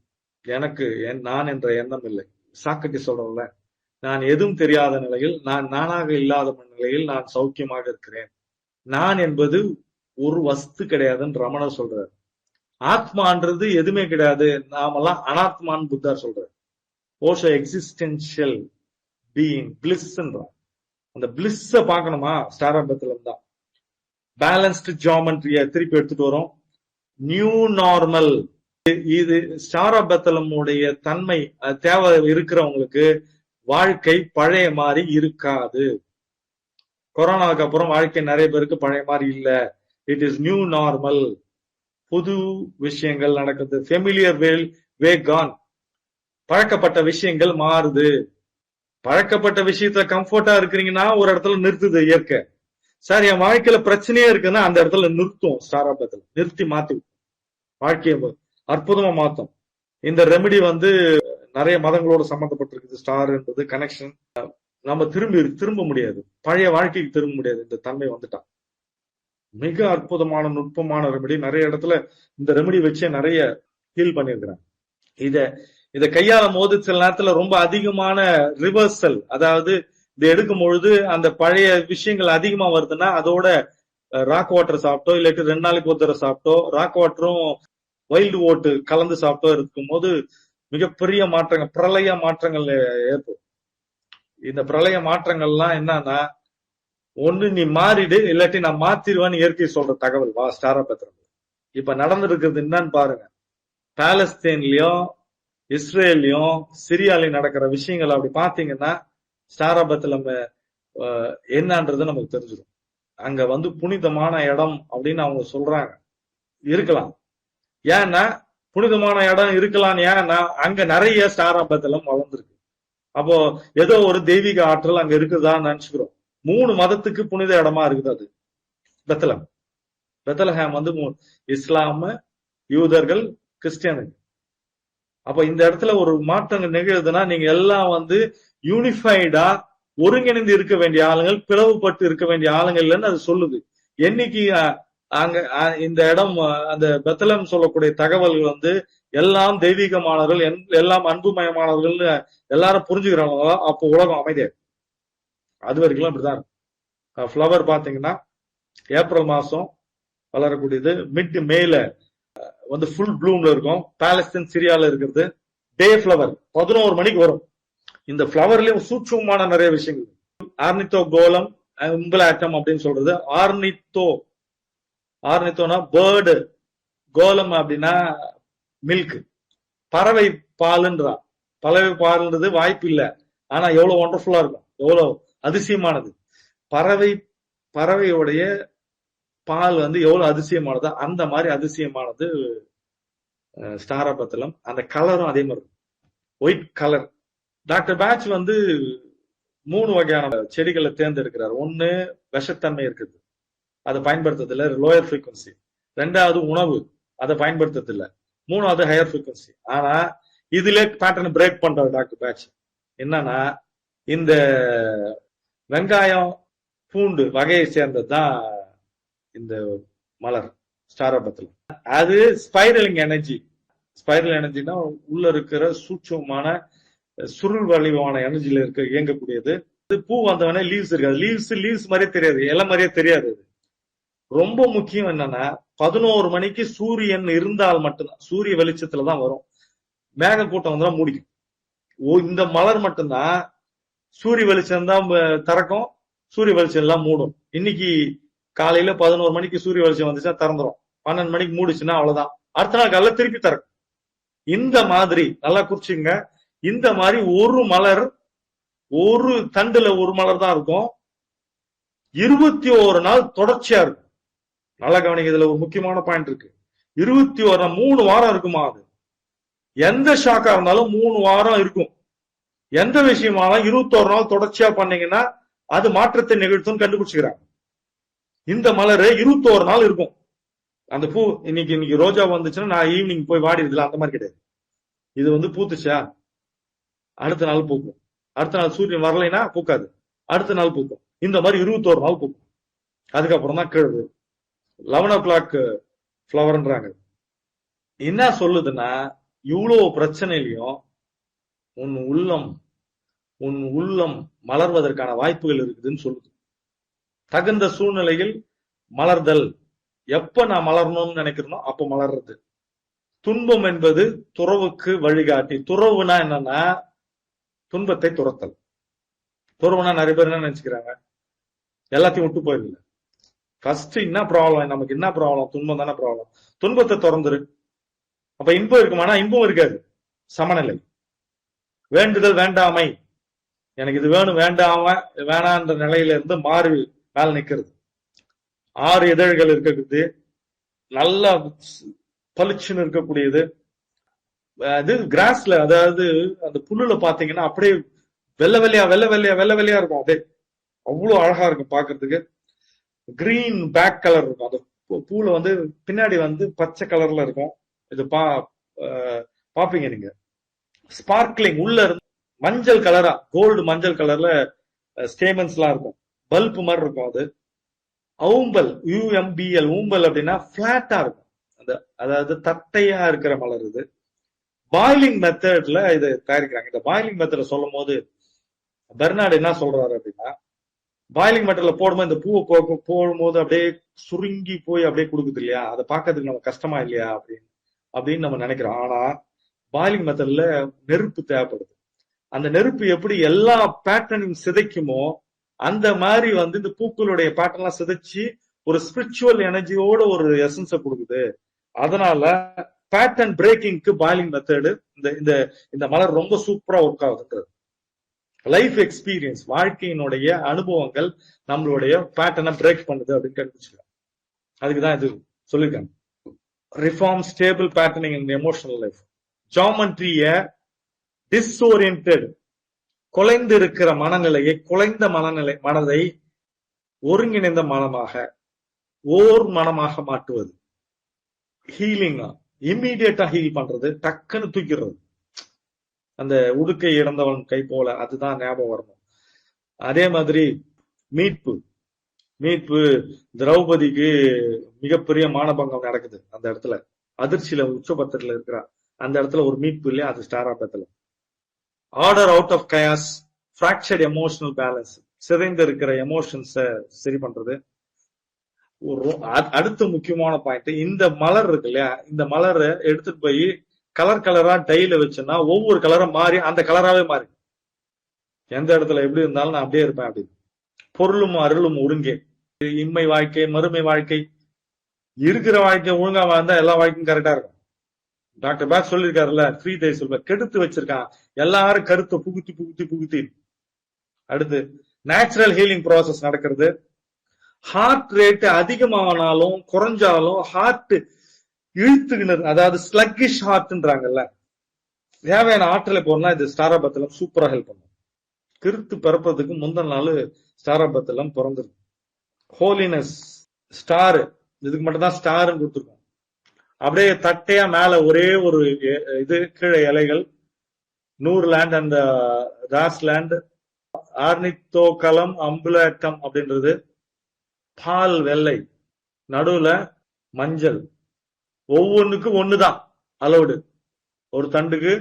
எனக்கு நான் என்ற எண்ணம் இல்லை. சாக்ரட்டிஸ் சொல்றோம்ல, நான் எதுவும் தெரியாத நிலையில், நான் நானாக இல்லாத நிலையில் நான் சௌக்கியமாக இருக்கிறேன். நான் என்பது ஒரு வஸ்து கிடையாதுன்னு ரமணர் சொல்றாரு. ஆத்மான்றது எதுவுமே கிடையாது, நாமெல்லாம் அனாத்மான்னு புத்தர் சொல்றாரு. ஓஷோ எக்ஸிஸ்டென்ஷியல் பீயிங், பிளிஸ்ன்றான். அந்த பிளிஸ்ஸ பார்க்கணுமா, ஸ்டார் ஆஃப் பெத்லஹேம் தான். பேலன்ஸ்டு ஜியோமெட்ரிய திருப்பி எடுத்துட்டு வரோம். நியூ நார்மல், இது ஸ்டார் ஆஃப் பெத்லஹேம் உடைய தன்மை. தேவை இருக்கிறவங்களுக்கு வாழ்க்கை பழைய மாதிரி இருக்காது. கொரோனாவுக்கு அப்புறம் வாழ்க்கை நிறைய பேருக்கு பழைய மாதிரி இல்ல. It is new normal. புது விஷயங்கள் நடக்குது. ஃபெமிலியர் வே கான். பழக்கப்பட்ட விஷயங்கள் மாறுது. பழக்கப்பட்ட விஷயத்துல கம்ஃபர்ட்டா இருக்கிறீங்கன்னா ஒரு இடத்துல நிறுத்துது இயற்கை. சார் என் வாழ்க்கையில பிரச்சனையே இருக்குன்னா அந்த இடத்துல நிறுத்தும். ஸ்டார் ஆஃப் பெத்லஹேம் நிறுத்தி மாத்தும், வாழ்க்கையை அற்புதமா மாத்தும். இந்த ரெமெடி நிறைய மதங்களோட சம்பந்தப்பட்டிருக்குது. ஸ்டார் என்பது கனெக்ஷன். நம்ம திரும்ப முடியாது, பழைய வாழ்க்கைக்கு திரும்ப முடியாது. இந்த தன்மை வந்துட்டா மிக அற்புதமான நுட்பமான ரெமெடி. நிறைய இடத்துல இந்த ரெமெடி வச்சே நிறைய ஹீல் பண்ணிருக்கிறாங்க. இத கையாளும் போது சில நேரத்துல ரொம்ப அதிகமான ரிவர்சல், அதாவது இதை எடுக்கும் பொழுது அந்த பழைய விஷயங்கள் அதிகமா வருதுன்னா அதோட ராக் வாட்டர் சாப்பிட்டோ இல்லாட்டி 2 நாளைக்கு ஒரு தடவை சாப்பிட்டோ, ராக் வாட்டரும் வைல்டு ஓட்டு கலந்து சாப்பிட்டோ இருக்கும் போது மிகப்பெரிய மாற்றங்கள், பிரளய மாற்றங்கள் ஏற்படும். இந்த பிரளய மாற்றங்கள்லாம் என்னன்னா, ஒண்ணு நீ மாறிடு இல்லாட்டி நான் மாத்திருவேன்னு இயற்கை சொல்ற தகவல் வா ஸ்டார் ஆஃப் பெத்லஹேம். இப்ப நடந்திருக்கிறது என்னன்னு பாருங்க. பாலஸ்தீன்லயும் இஸ்ரேலையும் சிரியாலையும் நடக்கிற விஷயங்கள் அப்படி பாத்தீங்கன்னா ஸ்டார் ஆஃப் பெத்லஹேம் என்னன்றது நமக்கு தெரிஞ்சிடும். அங்க புனிதமான இடம் அப்படின்னு அவங்க சொல்றாங்க. இருக்கலாம். ஏன்னா புனிதமான இடம் இருக்கலாம். ஏன்னா அங்க நிறைய ஸ்டார் ஆஃப் பெத்லஹேம் வளர்ந்துருக்கு. அப்போ ஏதோ ஒரு தெய்வீக ஆற்றல் அங்க இருக்குதான்னு நினைச்சுக்கிறோம். 3 மதத்துக்கு புனித இடமா இருக்குது அது பெத்லஹேம். பெத்லஹேம் இஸ்லாம, யூதர்கள், கிறிஸ்டியனுக்கு. அப்ப இந்த இடத்துல ஒரு மாற்றம் நிகழுதுன்னா நீங்க எல்லாம் யூனிஃபைடா ஒருங்கிணைந்து இருக்க வேண்டிய ஆளுங்கள், பிளவுபட்டு இருக்க வேண்டிய ஆளுங்கள் இல்லைன்னு அது சொல்லுது. என்னைக்கு அங்க இந்த இடம் அந்த பெத்லஹேம் சொல்லக்கூடிய தகவல்கள் எல்லாம் தெய்வீகமானவர்கள், எல்லாம் அன்புமயமானவர்கள் எல்லாரும் புரிஞ்சுக்கிறாங்களோ அப்போ உலகம் அமைதியா. அது வரைக்கும் இப்படிதான் இருக்கும். ஃபிளவர் பாத்தீங்கன்னா ஏப்ரல் மாசம் வளரக்கூடியது, மிட் மேல ஃபுல் ப்ளூம்ல இருக்கும். பாலஸ்தீன் சிரியால இருக்கிறது டே ஃபிளவர் 11 மணிக்கு வரும். இந்த ஃபிளவர்லயும் சூட்சமான நிறைய விஷயங்கள். ஆர்னித்தோ கோலம் உம்பலாட்டம் அப்படின்னு சொல்றது. ஆர்னித்தோனா பேர்டு, கோலம் அப்படின்னா மில்க், பறவை பாலுன்றா. பறவை பால்ன்றது வாய்ப்பு இல்லை, ஆனா எவ்வளவு ஒண்டர்ஃபுல்லா இருக்கும், எவ்வளவு அதிசயமானது. பறவையோடைய பால் எவ்வளவு அதிசயமானதோ அந்த மாதிரி அதிசயமானது ஸ்டார் ஆஃப் பெத்லஹேம். அந்த கலரும் அதே மாதிரி ஒயிட் கலர். டாக்டர் பேட்ச் 3 வகையான செடிகளை தேர்ந்தெடுக்கிறார். ஒண்ணு விஷத்தன்மை இருக்குது, அதை பயன்படுத்துறதில்ல, லோயர் ஃப்ரீக்வன்சி. 2வது உணவு, அதை பயன்படுத்துறதில்ல. 3வது ஹையர் ஃப்ரீக்வன்சி. ஆனா இதுல பேட்டர்ன் பிரேக் பண்றாரு டாக்டர் பேட்ச். என்னன்னா இந்த வெங்காயம், பூண்டு வகையை சேர்ந்ததுதான் இந்த மலர் ஸ்டார் ஆஃப் பெத்லஹேம். அது ஸ்பைரலிங் எனர்ஜி. ஸ்பைரல் எனர்ஜினா உள்ள இருக்கிற சூட்சமான சுருள் வடிவான எனர்ஜில இயங்கக்கூடியது. பூ வந்தவனே லீவ்ஸ் இருக்காது. லீவ்ஸ் மாதிரியே தெரியாது, இலை மாதிரியே தெரியாது. ரொம்ப முக்கியம் என்னன்னா 11 மணிக்கு சூரியன் இருந்தால் மட்டும்தான், சூரிய வெளிச்சத்துலதான் வரும். மேக கூட்டம் வந்தா மூடிக்கும். இந்த மலர் மட்டும்தான் சூரிய வெளிச்சம் தான் திறக்கும், சூரிய வெளிச்சம் எல்லாம் மூடும். இன்னைக்கு காலையில 11 மணிக்கு சூரிய வெளிச்சம் வந்துச்சுன்னா திறந்துரும், 12 மணிக்கு மூடிச்சுன்னா அவ்வளவுதான், அடுத்த நாள் காலையில திருப்பி திறக்கும். இந்த மாதிரி நல்லா குறிச்சுங்க. இந்த மாதிரி ஒரு மலர், ஒரு தண்டுல ஒரு மலர் தான் இருக்கும், 21 நாள் தொடர்ச்சியா இருக்கும். நல்லா கவனிங்க, இதுல ஒரு முக்கியமான பாயிண்ட் இருக்கு. 21 நாள், 3 வாரம் இருக்குமா அது. எந்த ஷாக்கா இருந்தாலும் 3 வாரம் இருக்கும். எந்த விஷயமாலும் 21 நாள் தொடர்ச்சியா பண்ணீங்கன்னா அது மாற்றத்தை நிகழ்த்தும் கண்டுபிடிச்சுக்கிறாங்க. இந்த மலர் 21 நாள் இருக்கும். அந்த பூ இன்னைக்கு ரோஜா வந்துச்சுன்னா நான் ஈவினிங் போய் வாடிடுதுல, அந்த மாதிரி கிடையாது. இது பூத்துச்சா அடுத்த நாள் பூக்கும், அடுத்த நாள் சூரியன் வரலைன்னா பூக்காது, அடுத்த நாள் பூக்கும். இந்த மாதிரி 21 நாள் பூக்கும். அதுக்கப்புறம் தான் கீழே 11 o'clock ஃபிளவர்ன்றாங்க. என்ன சொல்லுதுன்னா இவ்வளவு பிரச்சனையிலையும் உன் உள்ளம் உன் உள்ளம் மலர்வதற்கான வாய்ப்புகள் இருக்குதுன்னு சொல்லுது. தகுந்த சூழ்நிலையில் மலர்தல். எப்ப நான் மலரணும்னு நினைக்கிறனோ அப்ப மலர்றது. துன்பம் என்பது துறவுக்கு வழிகாட்டி. துறவுனா என்னன்னா துன்பத்தை துரத்தல். துறவுனா நிறைய பேர் என்ன நினைச்சுக்கிறாங்க, எல்லாத்தையும் விட்டு போயிடல. ஃபர்ஸ்ட் என்ன ப்ராப்ளம், நமக்கு என்ன ப்ராப்ளம்? துன்பம் தானே ப்ராப்ளம். துன்பத்தை திறந்துரு. அப்ப இன்பம் இருக்குமானா இன்பம் இருக்காது. சமநிலை. வேண்டுதல் வேண்டாமை. எனக்கு இது வேணும் வேண்டாம வேணான்ற நிலையில இருந்து மாறி மேல நிக்கிறது. 6 இதழ்கள் இருக்கிறது, நல்லா பளிச்சுன்னு இருக்கக்கூடியது. அது கிராஸ்ல, அதாவது அந்த புல்லுல பாத்தீங்கன்னா அப்படியே வெள்ளை வெள்ளையா இருக்கும். அப்படியே அவ்வளவு அழகா இருக்கும் பாக்குறதுக்கு. கிரீன் பேக் கலர் இருக்கும். அந்த பூல வந்து பின்னாடி வந்து பச்சை கலர்ல இருக்கும். இது பாப்பீங்க நீங்க. ஸ்பார்க்லிங் உள்ள இருந்து மஞ்சள் கலரா, கோல்டு மஞ்சள் கலர்ல ஸ்டேமன்ஸ் எல்லாம் இருக்கும். பல்ப் மாதிரி இருக்கும். அது ஊம்பல், UMBL. ஊம்பல் அப்படின்னா பிளாட்டா இருக்கும். அதாவது தட்டையா இருக்கிற மலர். இது பாயிலிங் மெத்தட்ல இதை தயாரிக்கிறாங்க. இந்த பாயிலிங் மெத்தட்ல சொல்லும் போது பெர்னார்டு என்ன சொல்றாரு அப்படின்னா, பாயிலிங் மெத்தட்ல போடும்போது இந்த பூவை போடும்போது அப்படியே சுருங்கி போய் அப்படியே கொடுக்குது இல்லையா, அதை பார்க்கறதுக்கு நம்ம கஷ்டமா இல்லையா அப்படின்னு நம்ம நினைக்கிறோம். ஆனா பாயிலிங் மெத்தட்ல நெருப்பு தேவைப்படுது. அந்த நெருப்பு எப்படி எல்லா பேட்டர்னையும் சிதைக்குமோ அந்த மாதிரி வந்து இந்த பூக்களுடைய பேட்டர்ன் எல்லாம் சிதைச்சு ஒரு ஸ்பிரிச்சுவல் எனர்ஜியோட ஒரு எசன்ஸை கொடுக்குது. அதனால பேட்டர்ன் பிரேக்கிங்க்கு பாயிலிங் மெத்தடு இந்த மலர் ரொம்ப சூப்பரா ஒர்க் ஆகுதுன்றது. லைஃப் எக்ஸ்பீரியன்ஸ், வாழ்க்கையினுடைய அனுபவங்கள் நம்மளுடைய பேட்டர்னை பிரேக் பண்ணுது அப்படின்னு கண்டுபிடிச்சிருக்காங்க. அதுக்குதான் இது சொல்லியிருக்காங்க. ரிஃபார்ம் ஸ்டேபிள் பேட்டர்னிங் இன் எமோஷனல் லைஃப். ஜாமெட்ரிய டிஸ்ஓரியன்டட், குலைந்து இருக்கிற மனநிலையை, குலைந்த மனதை ஒருங்கிணைந்த மனமாக, ஓர் மனமாக மாற்றுவது. ஹீலிங்கா, இம்மீடியட்டா ஹீல் பண்றது, டக்குன்னு தூக்கிடுறது. அந்த உடுக்கை இறந்தவன் கை போல, அதுதான் ஞாபகம் வரணும். அதே மாதிரி மீட்பு. திரௌபதிக்கு மிகப்பெரிய மானபங்கம் நடக்குது. அந்த இடத்துல அதிர்ச்சியில உச்சபத்திரத்துல இருக்கிறா. அந்த இடத்துல ஒரு மீட்பு இல்லையா, அது ஸ்டாராபத்துல. Order out of chaos, fractured emotional balance, சிதைந்து இருக்கிற எமோஷன்ஸை சரி பண்றது. அடுத்த முக்கியமான பாயிண்ட், இந்த மலர் இருக்கு இல்லையா, இந்த மலரை எடுத்துட்டு போய் கலரா டைல வச்சுன்னா ஒவ்வொரு கலரா மாறி அந்த கலராவே மாறி, எந்த இடத்துல எப்படி இருந்தாலும் நான் அப்படியே இருப்பேன் அப்படின்னு. பொருளும் அருளும் ஒருங்கே. இம்மை வாழ்க்கை மறுமை வாழ்க்கை, இருக்கிற வாழ்க்கை ஒழுங்கா வாழ்ந்தா எல்லா வாழ்க்கையும் கரெக்டா இருக்கும். டாக்டர் பேக் சொல்லியிருக்காருல்ல, ஃப்ரீ டே சொல்ல கெடுத்து வச்சிருக்கான் எல்லாரும் கருத்தை புகுத்தி. அடுத்து நேச்சுரல் ஹீலிங் ப்ராசஸ் நடக்கிறது. ஹார்ட் ரேட் அதிகமானாலும் குறைஞ்சாலும் ஹார்ட் இழுத்துக்கினது, அதாவது ஸ்லக்கிஷ் ஹார்ட்ன்றாங்கல்ல, தேவையான ஆற்றலை போறனா இது ஸ்டாராபத்திலம் சூப்பரா ஹெல்ப் பண்ணும். கிருத்து பிறப்பதுக்கு முந்தின நாள் ஸ்டாராபத்திலம் பிறந்திருக்கு. ஹோலினஸ் ஸ்டார், இதுக்கு மட்டும் தான் ஸ்டார்ன்னு கொடுத்துருக்கோம். அப்படியே தட்டையா மேல ஒரே ஒரு இது, கீழே இலைகள், நூறு லேண்ட் அண்ட் ராஸ் லேண்ட், ஆர்னித்தோகலம் அம்புலேட்டம் அப்படின்றது, பால் வெள்ளை, நடுவுல மஞ்சள். ஒவ்வொன்றுக்கும் ஒண்ணுதான் அலோடு. ஒரு தண்டுக்கு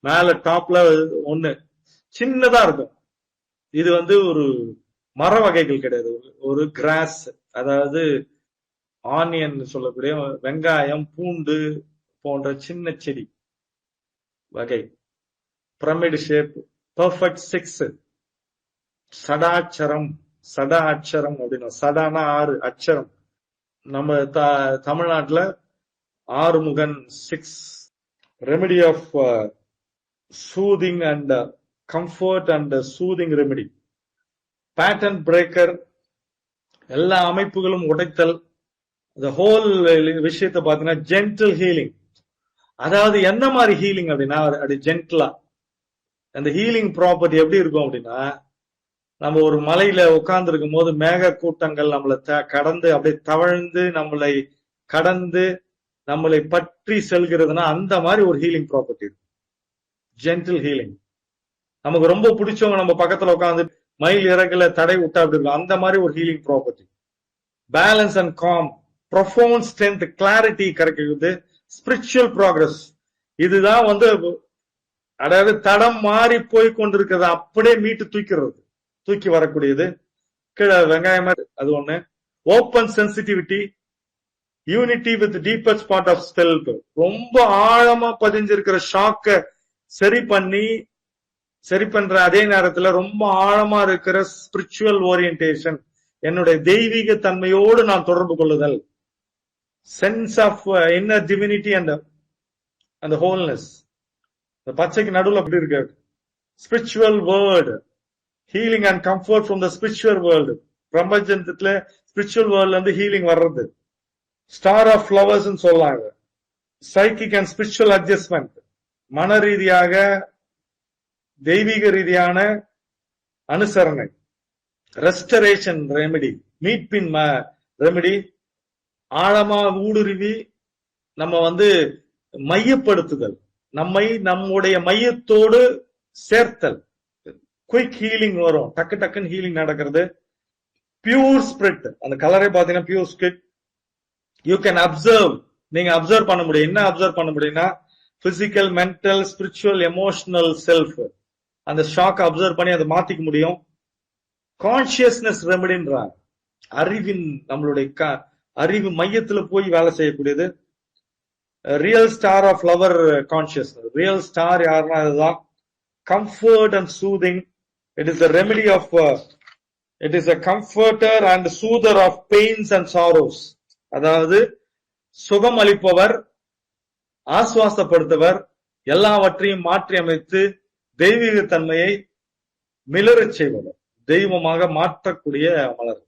மேல டாப்ல ஒண்ணு சின்னதா இருக்கும். இது வந்து ஒரு மர வகைகள் கிடையாது, ஒரு கிராஸ், அதாவது ஆனியன் சொல்லக்கூடிய வெங்காயம் பூண்டு போன்ற சின்ன செடி வகை. பிரமிட் ஷேப், பெர்ஃபெக்ட் 6, சடாட்சரம் அப்படின்னா, சடானா 6 அட்சரம். நம்ம தமிழ்நாட்டுல Arumugan 6, remedy of soothing and comfort and soothing remedy. Pattern breaker, எல்லா அமைப்புகளும் உடைத்தல். இந்த ஹோல் விஷயத்தை பாத்தீங்கன்னா ஜென்டில் ஹீலிங். அதாவது என்ன மாதிரி ஹீலிங் அப்படின்னா, அப்படி ஜென்டிலா. அந்த ஹீலிங் ப்ராப்பர்ட்டி எப்படி இருக்கும் அப்படின்னா, நம்ம ஒரு மலையில உட்கார்ந்து இருக்கும் போது மேக கூட்டங்கள் நம்மளை கடந்து அப்படியே தவழ்ந்து நம்மளை கடந்து நம்மளை பற்றி செல்கிறதுனா அந்த மாதிரி ஒரு ஹீலிங் ப்ராப்பர்ட்டி இருக்கும். Gentle healing. நமக்கு ரொம்ப பிடிச்சவங்க நம்ம பக்கத்துல உட்காந்து மயில் இறகுல தடை விட்டா அப்படி இருக்கும், அந்த மாதிரி ஒரு healing property. Balance and com, profound strength, clarity கிடைக்கிறது. ஸ்பிரிச்சுவல் ப்ராக்ரஸ், இதுதான் வந்து அதாவது தடம் மாறி போய் கொண்டிருக்கிறத அப்படியே மீட்டு தூக்கி வரக்கூடியது. கீழே வெங்காயம் அது ஒண்ணு. Open sensitivity, unity with deepest part of self. ரொம்ப ஆழமா பதிஞ்சிருக்கிற ஷாக்க சரி பண்ற அதே நேரத்துல ரொம்ப ஆழமா இருக்கிற ஸ்பிரிச்சுவல் ஓரியன்டேஷன், என்னுடைய தெய்வீக தன்மையோடு நான் தொடர்பு கொள்ளுதல். Sense of inner divinity and wholeness. இந்த பச்சைக்கு நடுவில் அப்படி இருக்கு. Spiritual world, healing and comfort from the spiritual world. பிரபஞ்சத்துல ஸ்பிரிச்சுவல் வேர்ல்ட்ல இருந்து ஹீலிங் வர்றது. ஸ்டார் ஆஃப் ஃபிளவர்ஸ் சொல்லாங்க. சைக்கிக் அண்ட் ஸ்பிரிச்சுவல் அட்ஜஸ்ட்மெண்ட், மன ரீதியாக தெய்வீக ரீதியான அனுசரணை. ரெஸ்டரேஷன் ரெமெடி, மீட்பின் ரெமெடி, ஆழமா ஊடுருவி நம்ம வந்து மையப்படுத்துதல், நம்முடைய மையத்தோடு சேர்த்தல். குயிக் ஹீலிங் வரும், டக்குன்னு ஹீலிங் நடக்கிறது. பியூர் ஸ்பிரிட், அந்த கலரை பாத்தீங்கன்னா pure spirit. You can observe, நீங்க அப்சர்வ் பண்ண முடியும். என்ன அப்சர்வ் பண்ண முடியும்னா physical, mental, spiritual, emotional self. அந்த ஷாக் அப்சர்வ் பண்ணி அதை மாத்திக்க முடியும். கான்சியஸ்னஸ் ரெமெடின்றாங்க, அறிவின் நம்மளுடைய அறிவு மையத்துல போய் வேலை செய்யக்கூடியது. Real star of flower consciousness. Real star யாருன்னா அதுதான். Comfort and soothing, it is the remedy of, it is a comforter and soother of pains and sorrows. அதாவது சுகம் அளிப்பவர், ஆசுவாசப்படுத்தவர், எல்லாவற்றையும் மாற்றி அமைத்து தெய்வீக தன்மையை மிளறச் செய்வவர், தெய்வமாக மாற்றக்கூடிய மலர்.